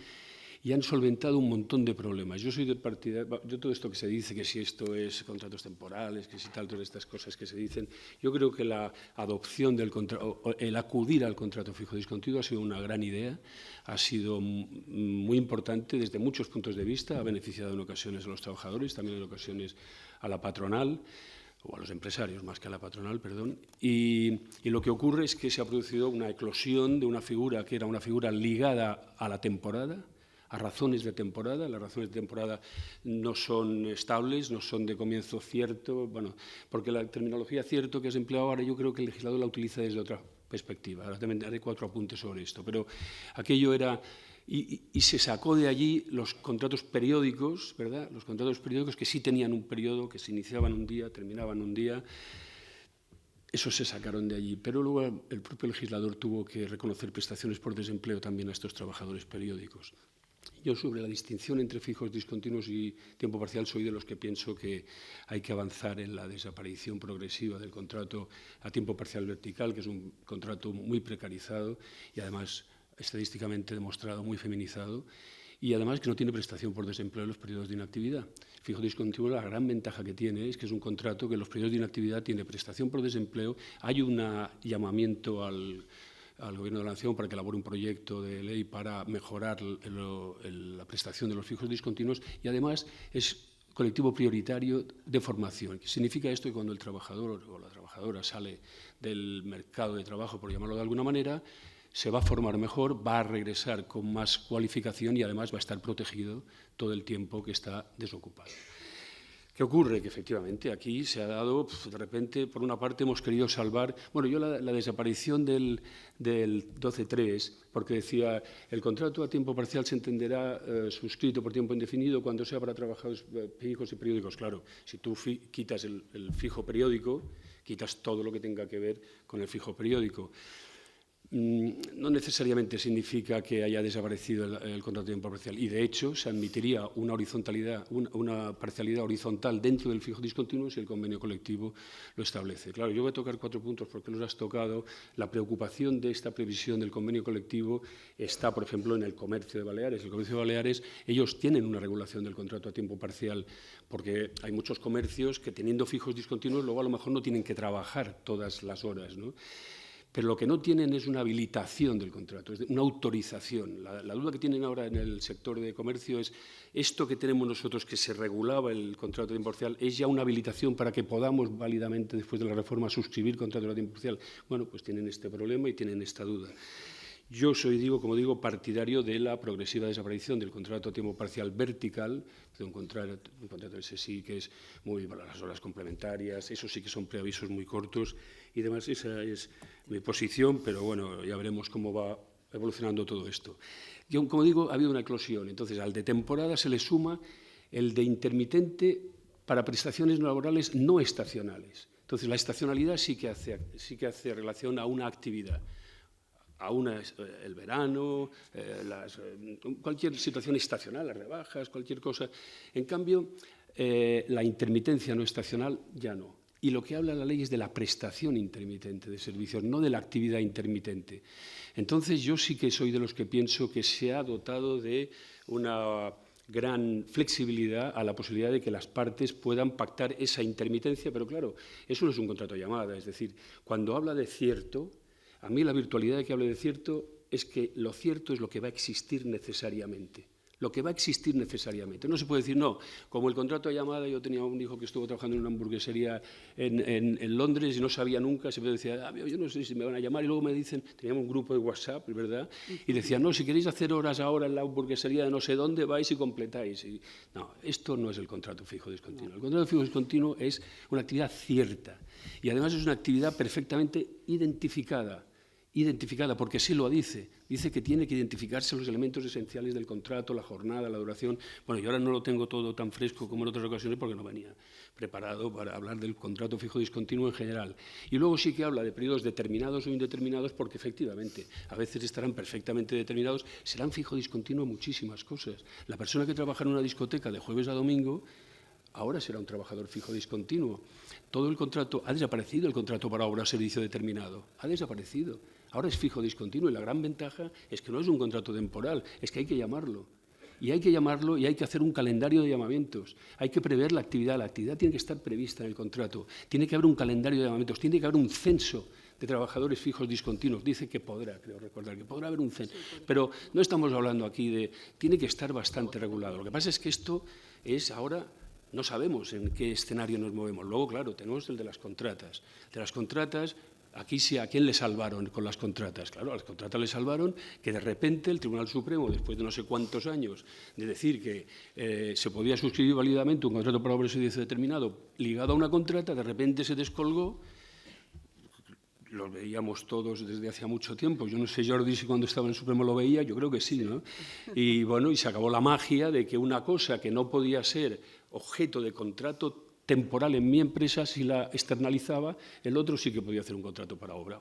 y han solventado un montón de problemas. Yo soy de partidario, yo todo esto que se dice, que si esto es contratos temporales, que si tal, todas estas cosas que se dicen, yo creo que la adopción del contrato, el acudir al contrato fijo discontinuo ha sido una gran idea, ha sido muy importante desde muchos puntos de vista, ha beneficiado en ocasiones a los trabajadores, también en ocasiones a la patronal, o a los empresarios más que a la patronal, perdón, y lo que ocurre es que se ha producido una eclosión de una figura que era una figura ligada a la temporada, a razones de temporada. Las razones de temporada no son estables, no son de comienzo cierto, bueno, porque la terminología cierto que has empleado ahora yo creo que el legislador la utiliza desde otra perspectiva. Ahora también haré 4 apuntes sobre esto, pero aquello era... Y se sacó de allí los contratos periódicos, ¿verdad? Los contratos periódicos que sí tenían un periodo, que se iniciaban un día, terminaban un día. Eso se sacaron de allí, pero luego el propio legislador tuvo que reconocer prestaciones por desempleo también a estos trabajadores periódicos. Yo sobre la distinción entre fijos discontinuos y tiempo parcial soy de los que pienso que hay que avanzar en la desaparición progresiva del contrato a tiempo parcial vertical, que es un contrato muy precarizado y además estadísticamente demostrado muy feminizado, y además que no tiene prestación por desempleo en los periodos de inactividad. Fijo discontinuo, la gran ventaja que tiene es que es un contrato que en los periodos de inactividad tiene prestación por desempleo, hay un llamamiento al Gobierno de la Nación para que elabore un proyecto de ley para mejorar la prestación de los fijos discontinuos y además es colectivo prioritario de formación. Significa esto que cuando el trabajador o la trabajadora sale del mercado de trabajo, por llamarlo de alguna manera, se va a formar mejor, va a regresar con más cualificación y además va a estar protegido todo el tiempo que está desocupado. ¿Qué ocurre? Que efectivamente aquí se ha dado, de repente, por una parte hemos querido salvar, bueno, yo la desaparición del 12.3, porque decía, el contrato a tiempo parcial se entenderá suscrito por tiempo indefinido cuando sea para trabajadores fijos y periódicos. Claro, si tú quitas el fijo periódico, quitas todo lo que tenga que ver con el fijo periódico. no necesariamente significa que haya desaparecido el contrato de tiempo parcial, y de hecho se admitiría una parcialidad horizontal dentro del fijo discontinuo si el convenio colectivo lo establece. Claro, yo voy a tocar 4 puntos porque los has tocado. La preocupación de esta previsión del convenio colectivo está, por ejemplo, en el comercio de Baleares. El comercio de Baleares, ellos tienen una regulación del contrato a tiempo parcial, porque hay muchos comercios que, teniendo fijos discontinuos, luego a lo mejor no tienen que trabajar todas las horas, ¿no? Pero lo que no tienen es una habilitación del contrato, es una autorización. La duda que tienen ahora en el sector de comercio es esto que tenemos nosotros, que se regulaba el contrato de tiempo parcial, ¿es ya una habilitación para que podamos válidamente, después de la reforma, suscribir contrato de tiempo parcial? Bueno, pues tienen este problema y tienen esta duda. Yo soy, como digo, partidario de la progresiva desaparición del contrato a tiempo parcial vertical, de un contrato ese sí que es muy para las horas complementarias, eso sí que son preavisos muy cortos y demás. Esa es mi posición, pero bueno, ya veremos cómo va evolucionando todo esto. Yo, como digo, ha habido una eclosión. Entonces, al de temporada se le suma el de intermitente para prestaciones laborales no estacionales. Entonces, la estacionalidad sí que hace relación a una actividad. El verano, cualquier situación estacional, las rebajas, cualquier cosa. En cambio, la intermitencia no estacional ya no. Y lo que habla la ley es de la prestación intermitente de servicios, no de la actividad intermitente. Entonces, yo sí que soy de los que pienso que se ha dotado de una gran flexibilidad a la posibilidad de que las partes puedan pactar esa intermitencia, pero claro, eso no es un contrato de llamada. Es decir, cuando habla de cierto, a mí la virtualidad de que hable de cierto es que lo cierto es lo que va a existir necesariamente. Lo que va a existir necesariamente. No se puede decir, no, como el contrato de llamada, yo tenía un hijo que estuvo trabajando en una hamburguesería en Londres y no sabía nunca, siempre decía, yo no sé si me van a llamar, y luego me dicen, teníamos un grupo de WhatsApp, ¿verdad? Y decían, no, si queréis hacer horas ahora en la hamburguesería de no sé dónde, vais y completáis. Y, no, esto no es el contrato fijo discontinuo. El contrato fijo discontinuo es una actividad cierta y además es una actividad perfectamente identificada, porque sí lo dice que tiene que identificarse los elementos esenciales del contrato, la jornada, la duración. Bueno, yo ahora no lo tengo todo tan fresco como en otras ocasiones porque no venía preparado para hablar del contrato fijo discontinuo en general. Y luego sí que habla de periodos determinados o indeterminados porque efectivamente a veces estarán perfectamente determinados, serán fijo discontinuo muchísimas cosas. La persona que trabaja en una discoteca de jueves a domingo ahora será un trabajador fijo discontinuo. Todo el contrato, ha desaparecido el contrato para obra o servicio determinado, ha desaparecido. Ahora es fijo discontinuo y la gran ventaja es que no es un contrato temporal, es que hay que llamarlo. Y hay que llamarlo y hay que hacer un calendario de llamamientos. Hay que prever la actividad tiene que estar prevista en el contrato. Tiene que haber un calendario de llamamientos, tiene que haber un censo de trabajadores fijos discontinuos. Dice que podrá, creo recordar, que podrá haber un censo. Pero no estamos hablando aquí de... Tiene que estar bastante regulado. Lo que pasa es que esto es ahora... No sabemos en qué escenario nos movemos. Luego, claro, tenemos el de las contratas. De las contratas, aquí sí, ¿a quién le salvaron con las contratas? Claro, a las contratas le salvaron que de repente el Tribunal Supremo, después de no sé cuántos años de decir que se podía suscribir válidamente un contrato para obra y servicio determinado ligado a una contrata, de repente se descolgó. Lo veíamos todos desde hacía mucho tiempo. Yo no sé, Jordi, si cuando estaba en el Supremo lo veía, yo creo que sí, ¿no? Y bueno, y se acabó la magia de que una cosa que no podía ser objeto de contrato temporal en mi empresa, si la externalizaba, el otro sí que podía hacer un contrato para obra.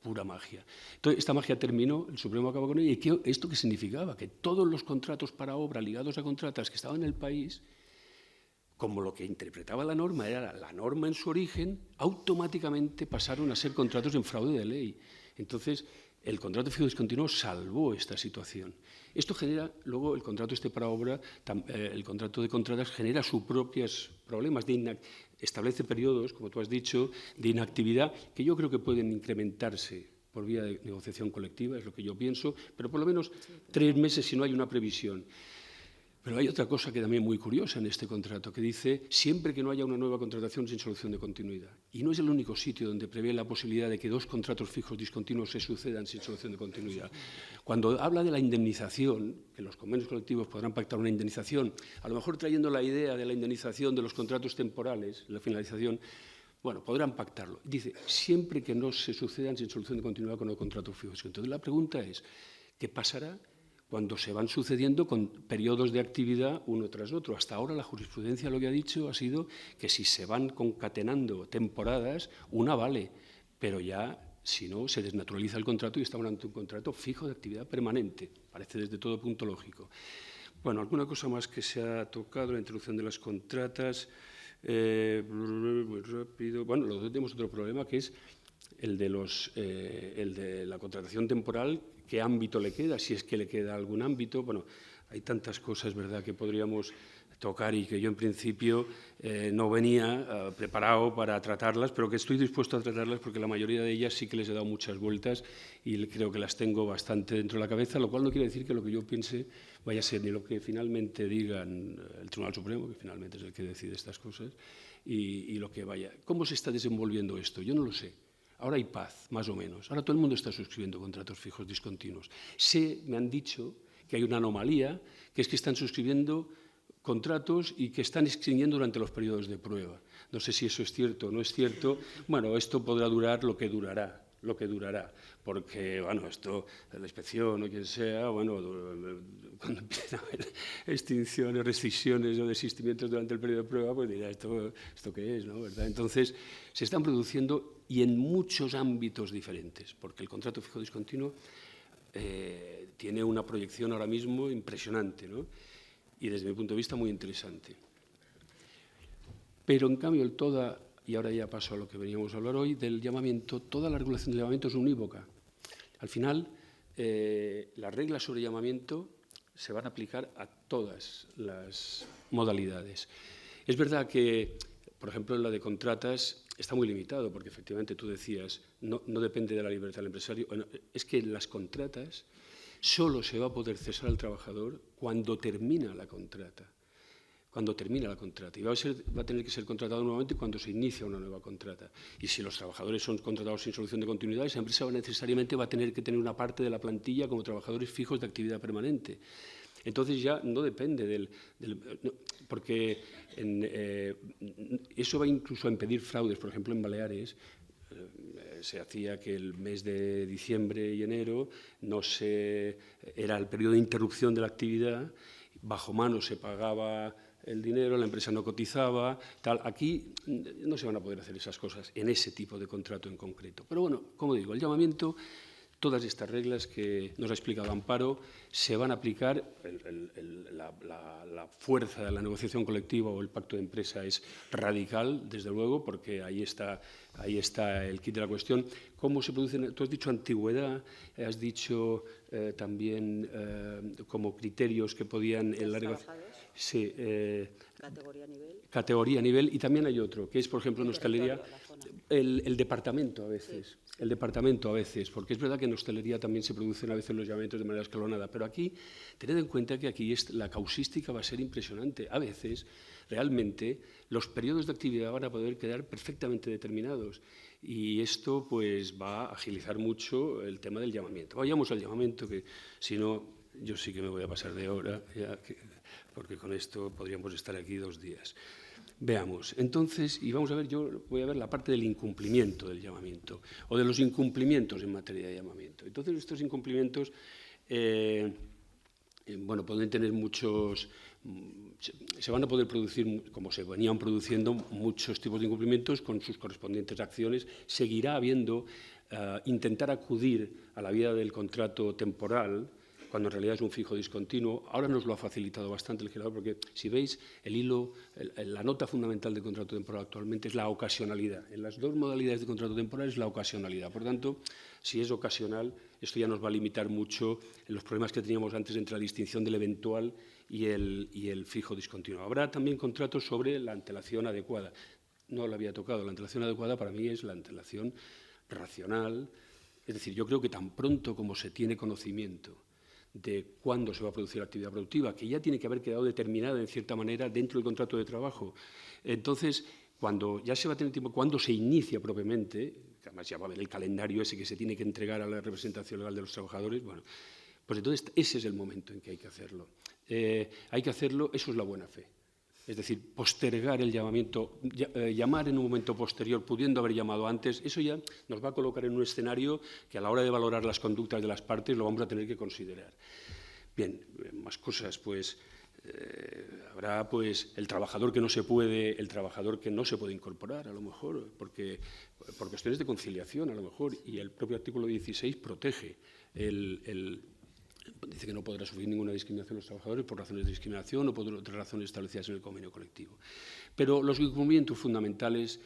Pura magia. Entonces, esta magia terminó, el Supremo acabó con ella. ¿Y esto qué significaba? Que todos los contratos para obra ligados a contratas que estaban en el país, como lo que interpretaba la norma era la norma en su origen, automáticamente pasaron a ser contratos en fraude de ley. Entonces, el contrato fijo discontinuo salvó esta situación. Esto genera, luego, el contrato para obra, el contrato de contratas genera sus propios problemas, establece periodos, como tú has dicho, de inactividad que yo creo que pueden incrementarse por vía de negociación colectiva, es lo que yo pienso, pero por lo menos 3 meses si no hay una previsión. Pero hay otra cosa que también es muy curiosa en este contrato, que dice siempre que no haya una nueva contratación sin solución de continuidad. Y no es el único sitio donde prevé la posibilidad de que 2 contratos fijos discontinuos se sucedan sin solución de continuidad. Cuando habla de la indemnización, que los convenios colectivos podrán pactar una indemnización, a lo mejor trayendo la idea de la indemnización de los contratos temporales, la finalización, bueno, podrán pactarlo. Dice, siempre que no se sucedan sin solución de continuidad con el contrato fijo. Entonces la pregunta es, ¿qué pasará cuando se van sucediendo con periodos de actividad uno tras otro? Hasta ahora la jurisprudencia lo que ha dicho ha sido que si se van concatenando temporadas, una vale, pero ya Si no, se desnaturaliza el contrato y estamos ante un contrato fijo de actividad permanente. Parece desde todo punto lógico. Bueno, alguna cosa más que se ha tocado, la introducción de las contratas. Muy rápido. Bueno, luego tenemos otro problema que es el de la contratación temporal. ¿Qué ámbito le queda? Si es que le queda algún ámbito. Bueno, hay tantas cosas, ¿verdad?, que podríamos tocar y que yo en principio no venía preparado para tratarlas, pero que estoy dispuesto a tratarlas porque la mayoría de ellas sí que les he dado muchas vueltas y creo que las tengo bastante dentro de la cabeza, lo cual no quiere decir que lo que yo piense vaya a ser ni lo que finalmente digan el Tribunal Supremo, que finalmente es el que decide estas cosas, y lo que vaya. ¿Cómo se está desenvolviendo esto? Yo no lo sé. Ahora hay paz, más o menos. Ahora todo el mundo está suscribiendo contratos fijos discontinuos. Me han dicho que hay una anomalía, que es que están suscribiendo contratos y que están extinguiendo durante los periodos de prueba. No sé si eso es cierto o no es cierto. Bueno, esto podrá durar lo que durará, porque, bueno, esto, la inspección o quien sea, bueno, cuando empiezan a haber extinciones, rescisiones o desistimientos durante el periodo de prueba, pues dirá, ¿esto qué es?, ¿no?, ¿verdad? Entonces, se están produciendo y en muchos ámbitos diferentes, porque el contrato fijo discontinuo tiene una proyección ahora mismo impresionante, ¿no?, y desde mi punto de vista muy interesante. Pero en cambio y ahora ya paso a lo que veníamos a hablar hoy, del llamamiento, toda la regulación del llamamiento es unívoca. Al final, las reglas sobre llamamiento se van a aplicar a todas las modalidades. Es verdad que, por ejemplo, en la de contratas está muy limitado, porque efectivamente tú decías, no depende de la libertad del empresario. Bueno, es que en las contratas solo se va a poder cesar al trabajador cuando termina la contrata. Y va a tener que ser contratado nuevamente cuando se inicia una nueva contrata. Y si los trabajadores son contratados sin solución de continuidad, esa empresa necesariamente va a tener que tener una parte de la plantilla como trabajadores fijos de actividad permanente. Entonces ya no depende porque eso va incluso a impedir fraudes. Por ejemplo, en Baleares se hacía que el mes de diciembre y enero era el periodo de interrupción de la actividad, bajo mano se pagaba el dinero, la empresa no cotizaba, tal. Aquí no se van a poder hacer esas cosas en ese tipo de contrato en concreto. Pero bueno, como digo, el llamamiento, todas estas reglas que nos ha explicado Amparo, se van a aplicar. La fuerza de la negociación colectiva o el pacto de empresa es radical, desde luego, porque ahí está el quid de la cuestión. ¿Cómo se producen? Tú has dicho antigüedad, has dicho también como criterios que podían en la negociación. Sí, categoría, nivel, y también hay otro, que es, por ejemplo, en hostelería, el departamento a veces. El departamento a veces, porque es verdad que en hostelería también se producen a veces los llamamientos de manera escalonada, pero aquí, tened en cuenta que aquí la causística va a ser impresionante. A veces, realmente, los periodos de actividad van a poder quedar perfectamente determinados y esto pues va a agilizar mucho el tema del llamamiento. Vayamos al llamamiento, que si no, yo sí que me voy a pasar de hora, porque con esto podríamos estar aquí 2 días. Veamos, entonces, y vamos a ver, yo voy a ver la parte del incumplimiento del llamamiento, o de los incumplimientos en materia de llamamiento. Entonces, estos incumplimientos, bueno, pueden tener se van a poder producir, como se venían produciendo, muchos tipos de incumplimientos con sus correspondientes acciones. Seguirá habiendo intentar acudir a la vía del contrato temporal, cuando en realidad es un fijo discontinuo. Ahora nos lo ha facilitado bastante el legislador, porque si veis el hilo, la nota fundamental del contrato temporal actualmente es la ocasionalidad. En las 2 modalidades de contrato temporal es la ocasionalidad. Por tanto, si es ocasional, esto ya nos va a limitar mucho en los problemas que teníamos antes entre la distinción del eventual y el fijo discontinuo. Habrá también contratos sobre la antelación adecuada. No lo había tocado. La antelación adecuada para mí es la antelación racional. Es decir, yo creo que tan pronto como se tiene conocimiento de cuándo se va a producir la actividad productiva, que ya tiene que haber quedado determinada en cierta manera dentro del contrato de trabajo. Entonces, cuando ya se va a tener tiempo, cuando se inicia propiamente, que además ya va a haber el calendario ese que se tiene que entregar a la representación legal de los trabajadores, bueno, pues entonces ese es el momento en que hay que hacerlo. Hay que hacerlo, eso es la buena fe. Es decir, postergar el llamamiento, llamar en un momento posterior, pudiendo haber llamado antes, eso ya nos va a colocar en un escenario que a la hora de valorar las conductas de las partes lo vamos a tener que considerar. Bien, más cosas, pues Habrá pues el trabajador que no se puede incorporar, a lo mejor, por cuestiones de conciliación, a lo mejor, y el propio artículo 16 protege dice que no podrá sufrir ninguna discriminación los trabajadores por razones de discriminación o por otras razones establecidas en el convenio colectivo. Pero los incumplimientos fundamentales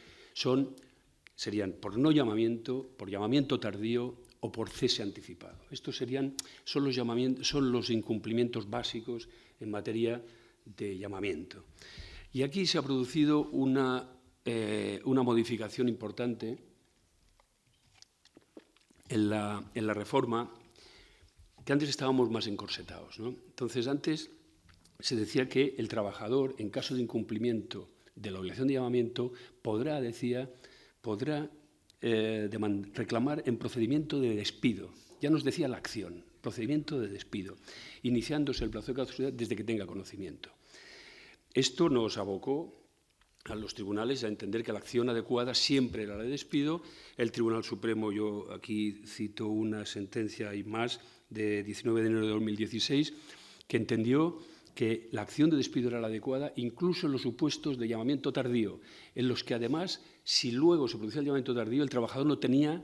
serían por no llamamiento, por llamamiento tardío o por cese anticipado. Estos son los incumplimientos básicos en materia de llamamiento. Y aquí se ha producido una modificación importante en la reforma, que antes estábamos más encorsetados, ¿no? Entonces, antes se decía que el trabajador, en caso de incumplimiento de la obligación de llamamiento, podrá reclamar en procedimiento de despido. Ya nos decía la acción, procedimiento de despido, iniciándose el plazo de caducidad desde que tenga conocimiento. Esto nos abocó a los tribunales a entender que la acción adecuada siempre era la de despido. El Tribunal Supremo, yo aquí cito una sentencia y más, de 19 de enero de 2016, que entendió que la acción de despido era la adecuada, incluso en los supuestos de llamamiento tardío, en los que además, si luego se producía el llamamiento tardío, el trabajador no tenía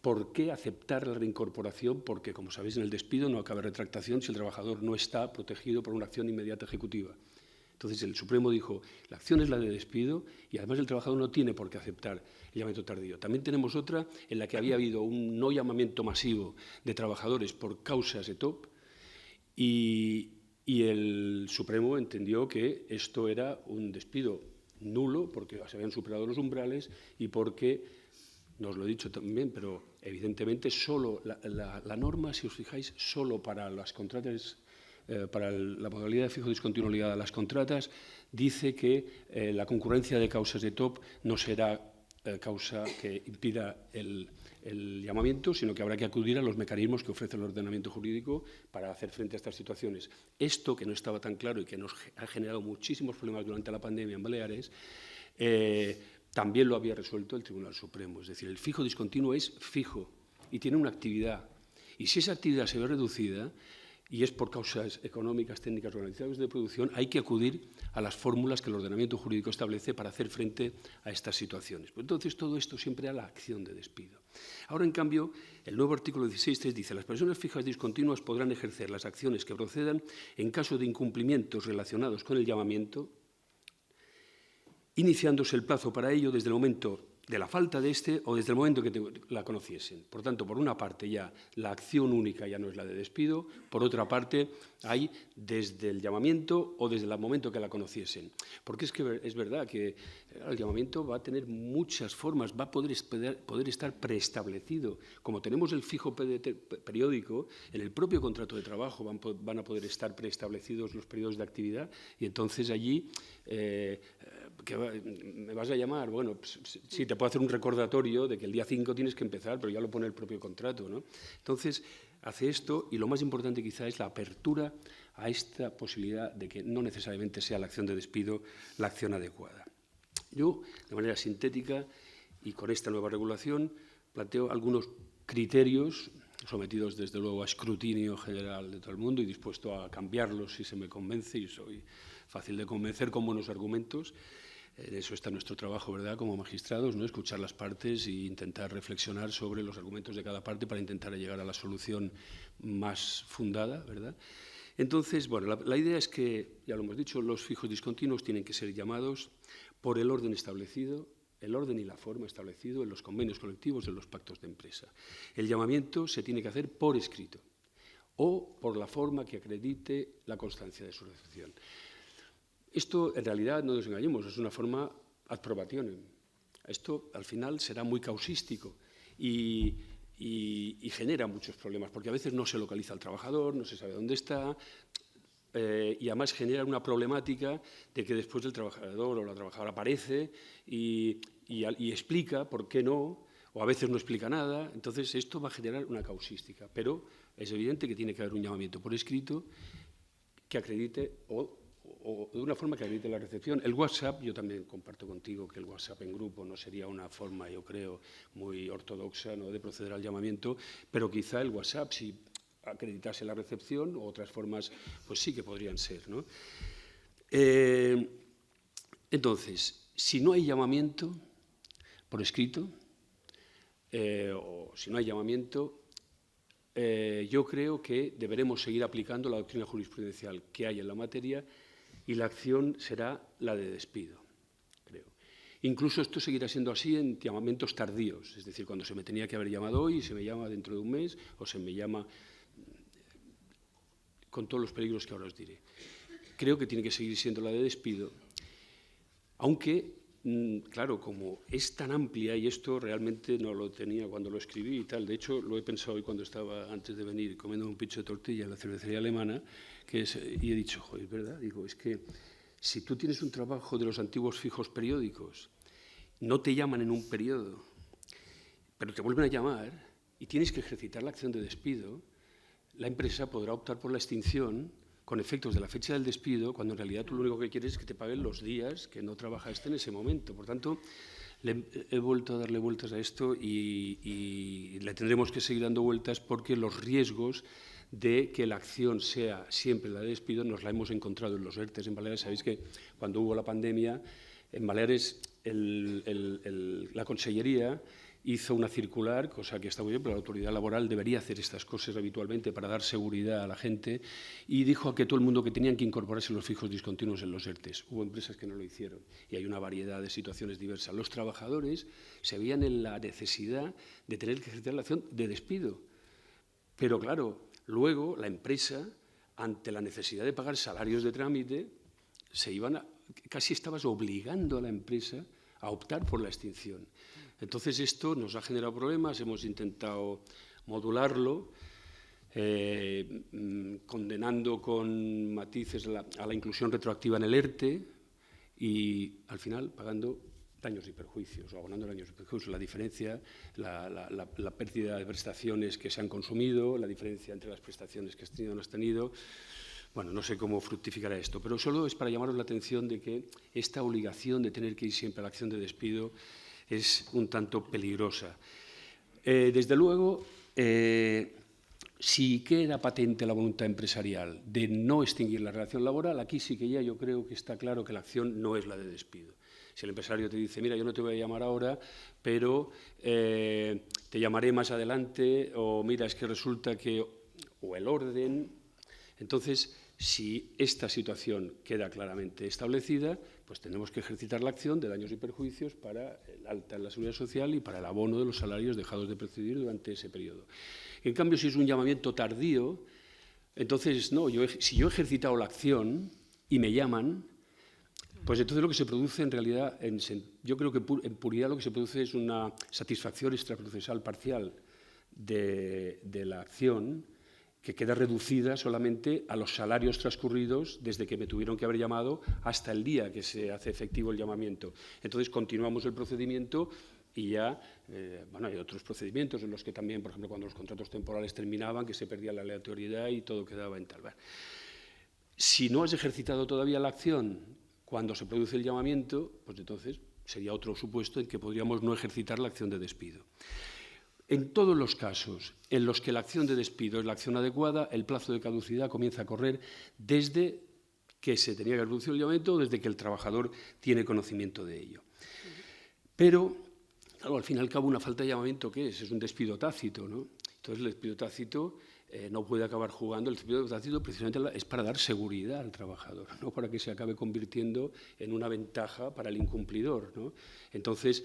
por qué aceptar la reincorporación, porque, como sabéis, en el despido no cabe retractación si el trabajador no está protegido por una acción inmediata ejecutiva. Entonces, el Supremo dijo, la acción es la de despido y además el trabajador no tiene por qué aceptar el llamamiento tardío. También tenemos otra en la que había habido un no llamamiento masivo de trabajadores por causas ETOP y el Supremo entendió que esto era un despido nulo porque se habían superado los umbrales y porque, no os lo he dicho también, pero evidentemente solo la norma, si os fijáis, solo para las contratas, para la modalidad de fijo discontinuo ligada a las contratas, dice que la concurrencia de causas de TOP no será causa que impida el llamamiento, sino que habrá que acudir a los mecanismos que ofrece el ordenamiento jurídico para hacer frente a estas situaciones. Esto, que no estaba tan claro y que nos ha generado muchísimos problemas durante la pandemia en Baleares, también lo había resuelto el Tribunal Supremo. Es decir, el fijo discontinuo es fijo y tiene una actividad. Y si esa actividad se ve reducida, y es por causas económicas, técnicas, organizativas de producción, hay que acudir a las fórmulas que el ordenamiento jurídico establece para hacer frente a estas situaciones. Pues entonces, todo esto siempre a la acción de despido. Ahora, en cambio, el nuevo artículo 16.3 dice las personas fijas discontinuas podrán ejercer las acciones que procedan en caso de incumplimientos relacionados con el llamamiento, iniciándose el plazo para ello desde el momento de la falta de este o desde el momento que la conociesen. Por tanto, por una parte ya la acción única ya no es la de despido, por otra parte hay desde el llamamiento o desde el momento que la conociesen. Porque es que es verdad que el llamamiento va a tener muchas formas, va a poder estar preestablecido. Como tenemos el fijo periódico, en el propio contrato de trabajo van a poder estar preestablecidos los periodos de actividad y entonces allí ¿qué me vas a llamar? Bueno, pues, sí, te puedo hacer un recordatorio de que el día 5 tienes que empezar, pero ya lo pone el propio contrato, ¿no? Entonces, hace esto y lo más importante quizá es la apertura a esta posibilidad de que no necesariamente sea la acción de despido la acción adecuada. Yo, de manera sintética y con esta nueva regulación, planteo algunos criterios sometidos desde luego a escrutinio general de todo el mundo y dispuesto a cambiarlos si se me convence, y soy fácil de convencer con buenos argumentos. En eso está nuestro trabajo, ¿verdad?, como magistrados, ¿no?, escuchar las partes e intentar reflexionar sobre los argumentos de cada parte para intentar llegar a la solución más fundada, ¿verdad? Entonces, bueno, la idea es que, ya lo hemos dicho, los fijos discontinuos tienen que ser llamados por el orden establecido, el orden y la forma establecido en los convenios colectivos, en los pactos de empresa. El llamamiento se tiene que hacer por escrito o por la forma que acredite la constancia de su recepción. Esto, en realidad, no nos engañemos, es una forma ad probationem. Esto, al final, será muy causístico y genera muchos problemas, porque a veces no se localiza al trabajador, no se sabe dónde está, y además genera una problemática de que después el trabajador o la trabajadora aparece y explica por qué no, o a veces no explica nada. Entonces, esto va a generar una causística, pero es evidente que tiene que haber un llamamiento por escrito que acredite o de una forma que acredite la recepción. El WhatsApp, yo también comparto contigo que el WhatsApp en grupo no sería una forma, yo creo, muy ortodoxa, ¿no?, de proceder al llamamiento, pero quizá el WhatsApp, si acreditase la recepción, o otras formas pues sí que podrían ser, ¿no? Entonces, si no hay llamamiento por escrito, o si no hay llamamiento, yo creo que deberemos seguir aplicando la doctrina jurisprudencial que hay en la materia y la acción será la de despido, creo. Incluso esto seguirá siendo así en llamamientos tardíos, es decir, cuando se me tenía que haber llamado hoy, se me llama dentro de un mes o se me llama con todos los peligros que ahora os diré. Creo que tiene que seguir siendo la de despido, aunque, claro, como es tan amplia, y esto realmente no lo tenía cuando lo escribí y tal, de hecho lo he pensado hoy cuando estaba antes de venir comiendo un pincho de tortilla en la cervecería alemana, y he dicho, joder, es verdad, digo, es que si tú tienes un trabajo de los antiguos fijos periódicos, no te llaman en un periodo, pero te vuelven a llamar y tienes que ejercitar la acción de despido, la empresa podrá optar por la extinción con efectos de la fecha del despido, cuando en realidad tú lo único que quieres es que te paguen los días que no trabajaste en ese momento. Por tanto, he vuelto a darle vueltas a esto y le tendremos que seguir dando vueltas porque los riesgos de que la acción sea siempre la de despido nos la hemos encontrado en los ERTEs en Baleares. Sabéis que cuando hubo la pandemia, en Baleares la Consellería hizo una circular, cosa que está muy bien, pero la autoridad laboral debería hacer estas cosas habitualmente para dar seguridad a la gente, y dijo a que todo el mundo que tenían que incorporarse los fijos discontinuos en los ERTEs. Hubo empresas que no lo hicieron y hay una variedad de situaciones diversas. Los trabajadores se veían en la necesidad de tener que ejercer la acción de despido, pero claro, luego la empresa, ante la necesidad de pagar salarios de trámite, casi estabas obligando a la empresa a optar por la extinción. Entonces, esto nos ha generado problemas, hemos intentado modularlo, condenando con matices a la inclusión retroactiva en el ERTE y, al final, pagando daños y perjuicios, o abonando daños y perjuicios. La diferencia, la pérdida de prestaciones que se han consumido, la diferencia entre las prestaciones que has tenido o no has tenido. Bueno, no sé cómo fructificará esto, pero solo es para llamaros la atención de que esta obligación de tener que ir siempre a la acción de despido es un tanto peligrosa. Desde luego, si queda patente la voluntad empresarial de no extinguir la relación laboral, aquí sí que ya yo creo que está claro que la acción no es la de despido. Si el empresario te dice, mira, yo no te voy a llamar ahora, pero te llamaré más adelante, o mira, es que resulta que, o el orden. Entonces, si esta situación queda claramente establecida, pues tenemos que ejercitar la acción de daños y perjuicios para el alta en la Seguridad Social y para el abono de los salarios dejados de percibir durante ese periodo. En cambio, si es un llamamiento tardío, entonces, no, si yo he ejercitado la acción y me llaman, pues entonces lo que se produce en realidad, yo creo que en puridad lo que se produce es una satisfacción extraprocesal parcial de la acción, que queda reducida solamente a los salarios transcurridos desde que me tuvieron que haber llamado hasta el día que se hace efectivo el llamamiento. Entonces, continuamos el procedimiento y ya, bueno, hay otros procedimientos en los que también, por ejemplo, cuando los contratos temporales terminaban, que se perdía la aleatoriedad y todo quedaba en tal. Si no has ejercitado todavía la acción cuando se produce el llamamiento, pues entonces sería otro supuesto en que podríamos no ejercitar la acción de despido. En todos los casos en los que la acción de despido es la acción adecuada, el plazo de caducidad comienza a correr desde que se tenía que producir el llamamiento o desde que el trabajador tiene conocimiento de ello. Pero, claro, al fin y al cabo, una falta de llamamiento, ¿qué es? Es un despido tácito, ¿no? Entonces, el despido tácito no puede acabar jugando. El despido tácito precisamente es para dar seguridad al trabajador, no para que se acabe convirtiendo en una ventaja para el incumplidor, ¿no? Entonces,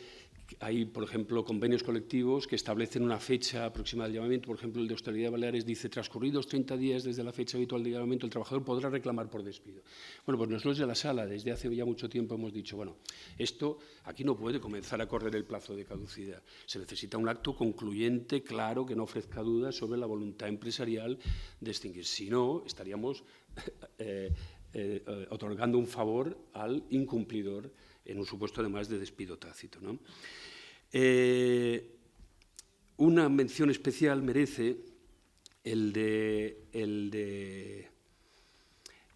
hay, por ejemplo, convenios colectivos que establecen una fecha aproximada del llamamiento. Por ejemplo, el de Hostelería de Baleares dice, transcurridos 30 días desde la fecha habitual del llamamiento, el trabajador podrá reclamar por despido. Bueno, pues nosotros de la sala, desde hace ya mucho tiempo, hemos dicho, bueno, esto aquí no puede comenzar a correr el plazo de caducidad. Se necesita un acto concluyente, claro, que no ofrezca dudas sobre la voluntad empresarial de extinguir. Si no, estaríamos otorgando un favor al incumplidor en un supuesto además de despido tácito, ¿no? Una mención especial merece el de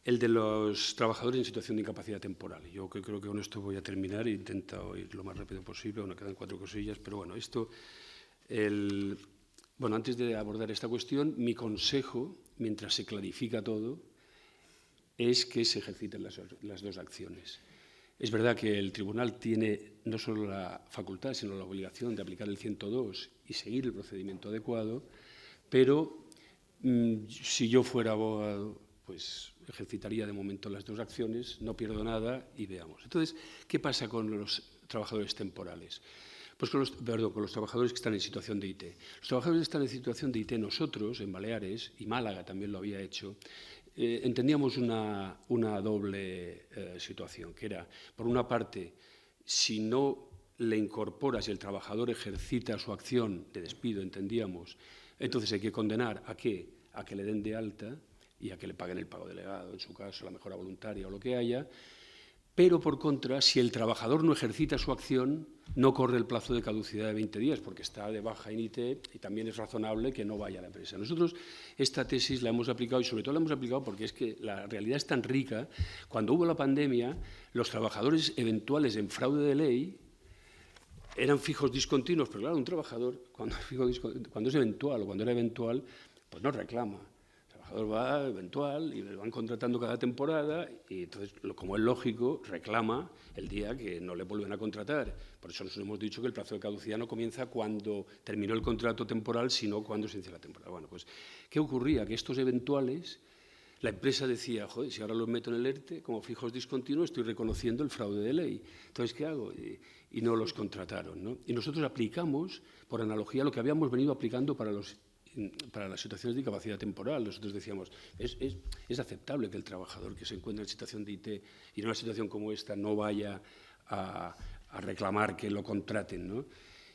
los trabajadores en situación de incapacidad temporal. Yo creo que con esto voy a terminar e intento ir lo más rápido posible. Bueno, quedan 4 cosillas, pero bueno, esto, Bueno, antes de abordar esta cuestión, mi consejo, mientras se clarifica todo, es que se ejerciten las dos acciones. Es verdad que el tribunal tiene no solo la facultad, sino la obligación de aplicar el 102 y seguir el procedimiento adecuado, pero si yo fuera abogado, pues ejercitaría de momento las dos acciones, no pierdo nada y veamos. Entonces, ¿qué pasa con los trabajadores temporales? Pues con los trabajadores que están en situación de IT. Los trabajadores que están en situación de IT, nosotros, en Baleares, y Málaga también lo había hecho, entendíamos una doble situación, que era, por una parte, si no le incorpora, si el trabajador ejercita su acción de despido, entendíamos, entonces hay que condenar ¿a qué? A que le den de alta y a que le paguen el pago delegado, en su caso, la mejora voluntaria o lo que haya. Pero, por contra, si el trabajador no ejercita su acción, no corre el plazo de caducidad de 20 días, porque está de baja en IT y también es razonable que no vaya a la empresa. Nosotros esta tesis la hemos aplicado, y sobre todo la hemos aplicado porque es que la realidad es tan rica. Cuando hubo la pandemia, los trabajadores eventuales en fraude de ley eran fijos discontinuos, pero claro, un trabajador, cuando es eventual o cuando era eventual, pues no reclama. El trabajador va eventual y le van contratando cada temporada y entonces, como es lógico, reclama el día que no le vuelven a contratar. Por eso nosotros hemos dicho que el plazo de caducidad no comienza cuando terminó el contrato temporal, sino cuando se inicia la temporada. Bueno, pues, ¿qué ocurría? Que estos eventuales, la empresa decía, joder, si ahora los meto en el ERTE, como fijos discontinuos, estoy reconociendo el fraude de ley. Entonces, ¿qué hago? Y no los contrataron, ¿no? Y nosotros aplicamos, por analogía, lo que habíamos venido aplicando para las situaciones de incapacidad temporal. Nosotros decíamos, es aceptable que el trabajador que se encuentra en situación de IT y en una situación como esta no vaya a reclamar que lo contraten, ¿no?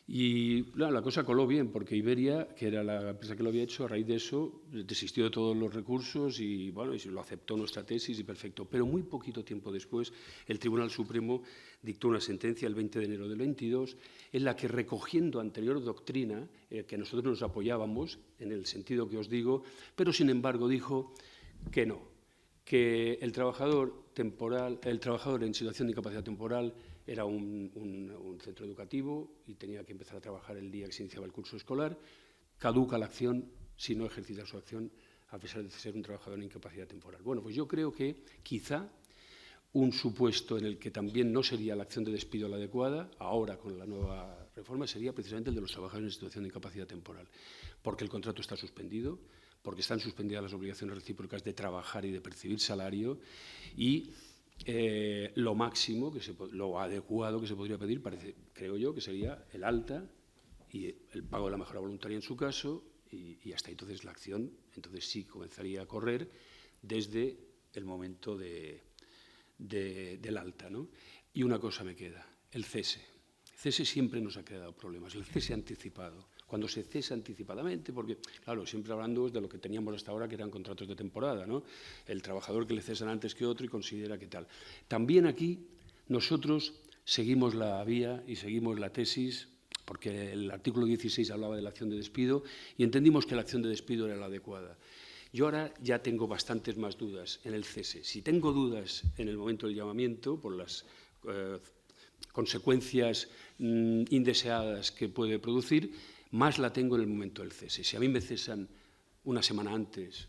Y claro, la cosa coló bien, porque Iberia, que era la empresa que lo había hecho, a raíz de eso desistió de todos los recursos y, bueno, y lo aceptó nuestra tesis y perfecto. Pero muy poquito tiempo después, el Tribunal Supremo dictó una sentencia el 20 de enero del 22, en la que, recogiendo anterior doctrina, que nosotros nos apoyábamos, en el sentido que os digo, pero sin embargo dijo que no, que el trabajador en situación de incapacidad temporal era un centro educativo y tenía que empezar a trabajar el día que se iniciaba el curso escolar. Caduca la acción si no ejercita su acción, a pesar de ser un trabajador en incapacidad temporal. Bueno, pues yo creo que quizá un supuesto en el que también no sería la acción de despido la adecuada, ahora con la nueva reforma, sería precisamente el de los trabajadores en situación de incapacidad temporal, porque el contrato está suspendido, porque están suspendidas las obligaciones recíprocas de trabajar y de percibir salario, y lo máximo, lo adecuado que se podría pedir, creo yo, que sería el alta y el pago de la mejora voluntaria en su caso, y hasta entonces la acción, entonces sí comenzaría a correr desde el momento del alta, ¿no? Y una cosa me queda, el cese. El cese siempre nos ha creado problemas, el cese anticipado. Cuando se cesa anticipadamente, porque, claro, siempre hablando de lo que teníamos hasta ahora, que eran contratos de temporada, ¿no? El trabajador que le cesan antes que otro y considera que tal. También aquí nosotros seguimos la vía y seguimos la tesis, porque el artículo 16 hablaba de la acción de despido y entendimos que la acción de despido era la adecuada. Yo ahora ya tengo bastantes más dudas en el cese. Si tengo dudas en el momento del llamamiento, por las consecuencias indeseadas que puede producir, más la tengo en el momento del cese. Si a mí me cesan una semana antes,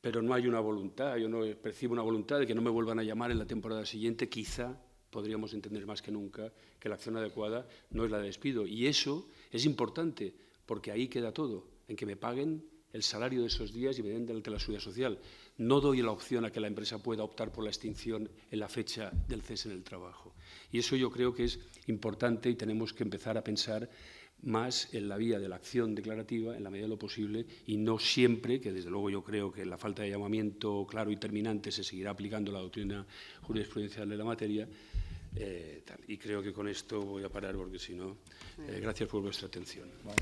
pero no hay una voluntad, yo no percibo una voluntad de que no me vuelvan a llamar en la temporada siguiente, quizá podríamos entender más que nunca que la acción adecuada no es la de despido. Y eso es importante, porque ahí queda todo, en que me paguen el salario de esos días y me den de la seguridad social. No doy la opción a que la empresa pueda optar por la extinción en la fecha del cese en el trabajo. Y eso yo creo que es importante y tenemos que empezar a pensar más en la vía de la acción declarativa, en la medida de lo posible, y no siempre, que desde luego yo creo que en la falta de llamamiento claro y terminante se seguirá aplicando la doctrina jurisprudencial de la materia. Y creo que con esto voy a parar porque si no, gracias por vuestra atención. Vale.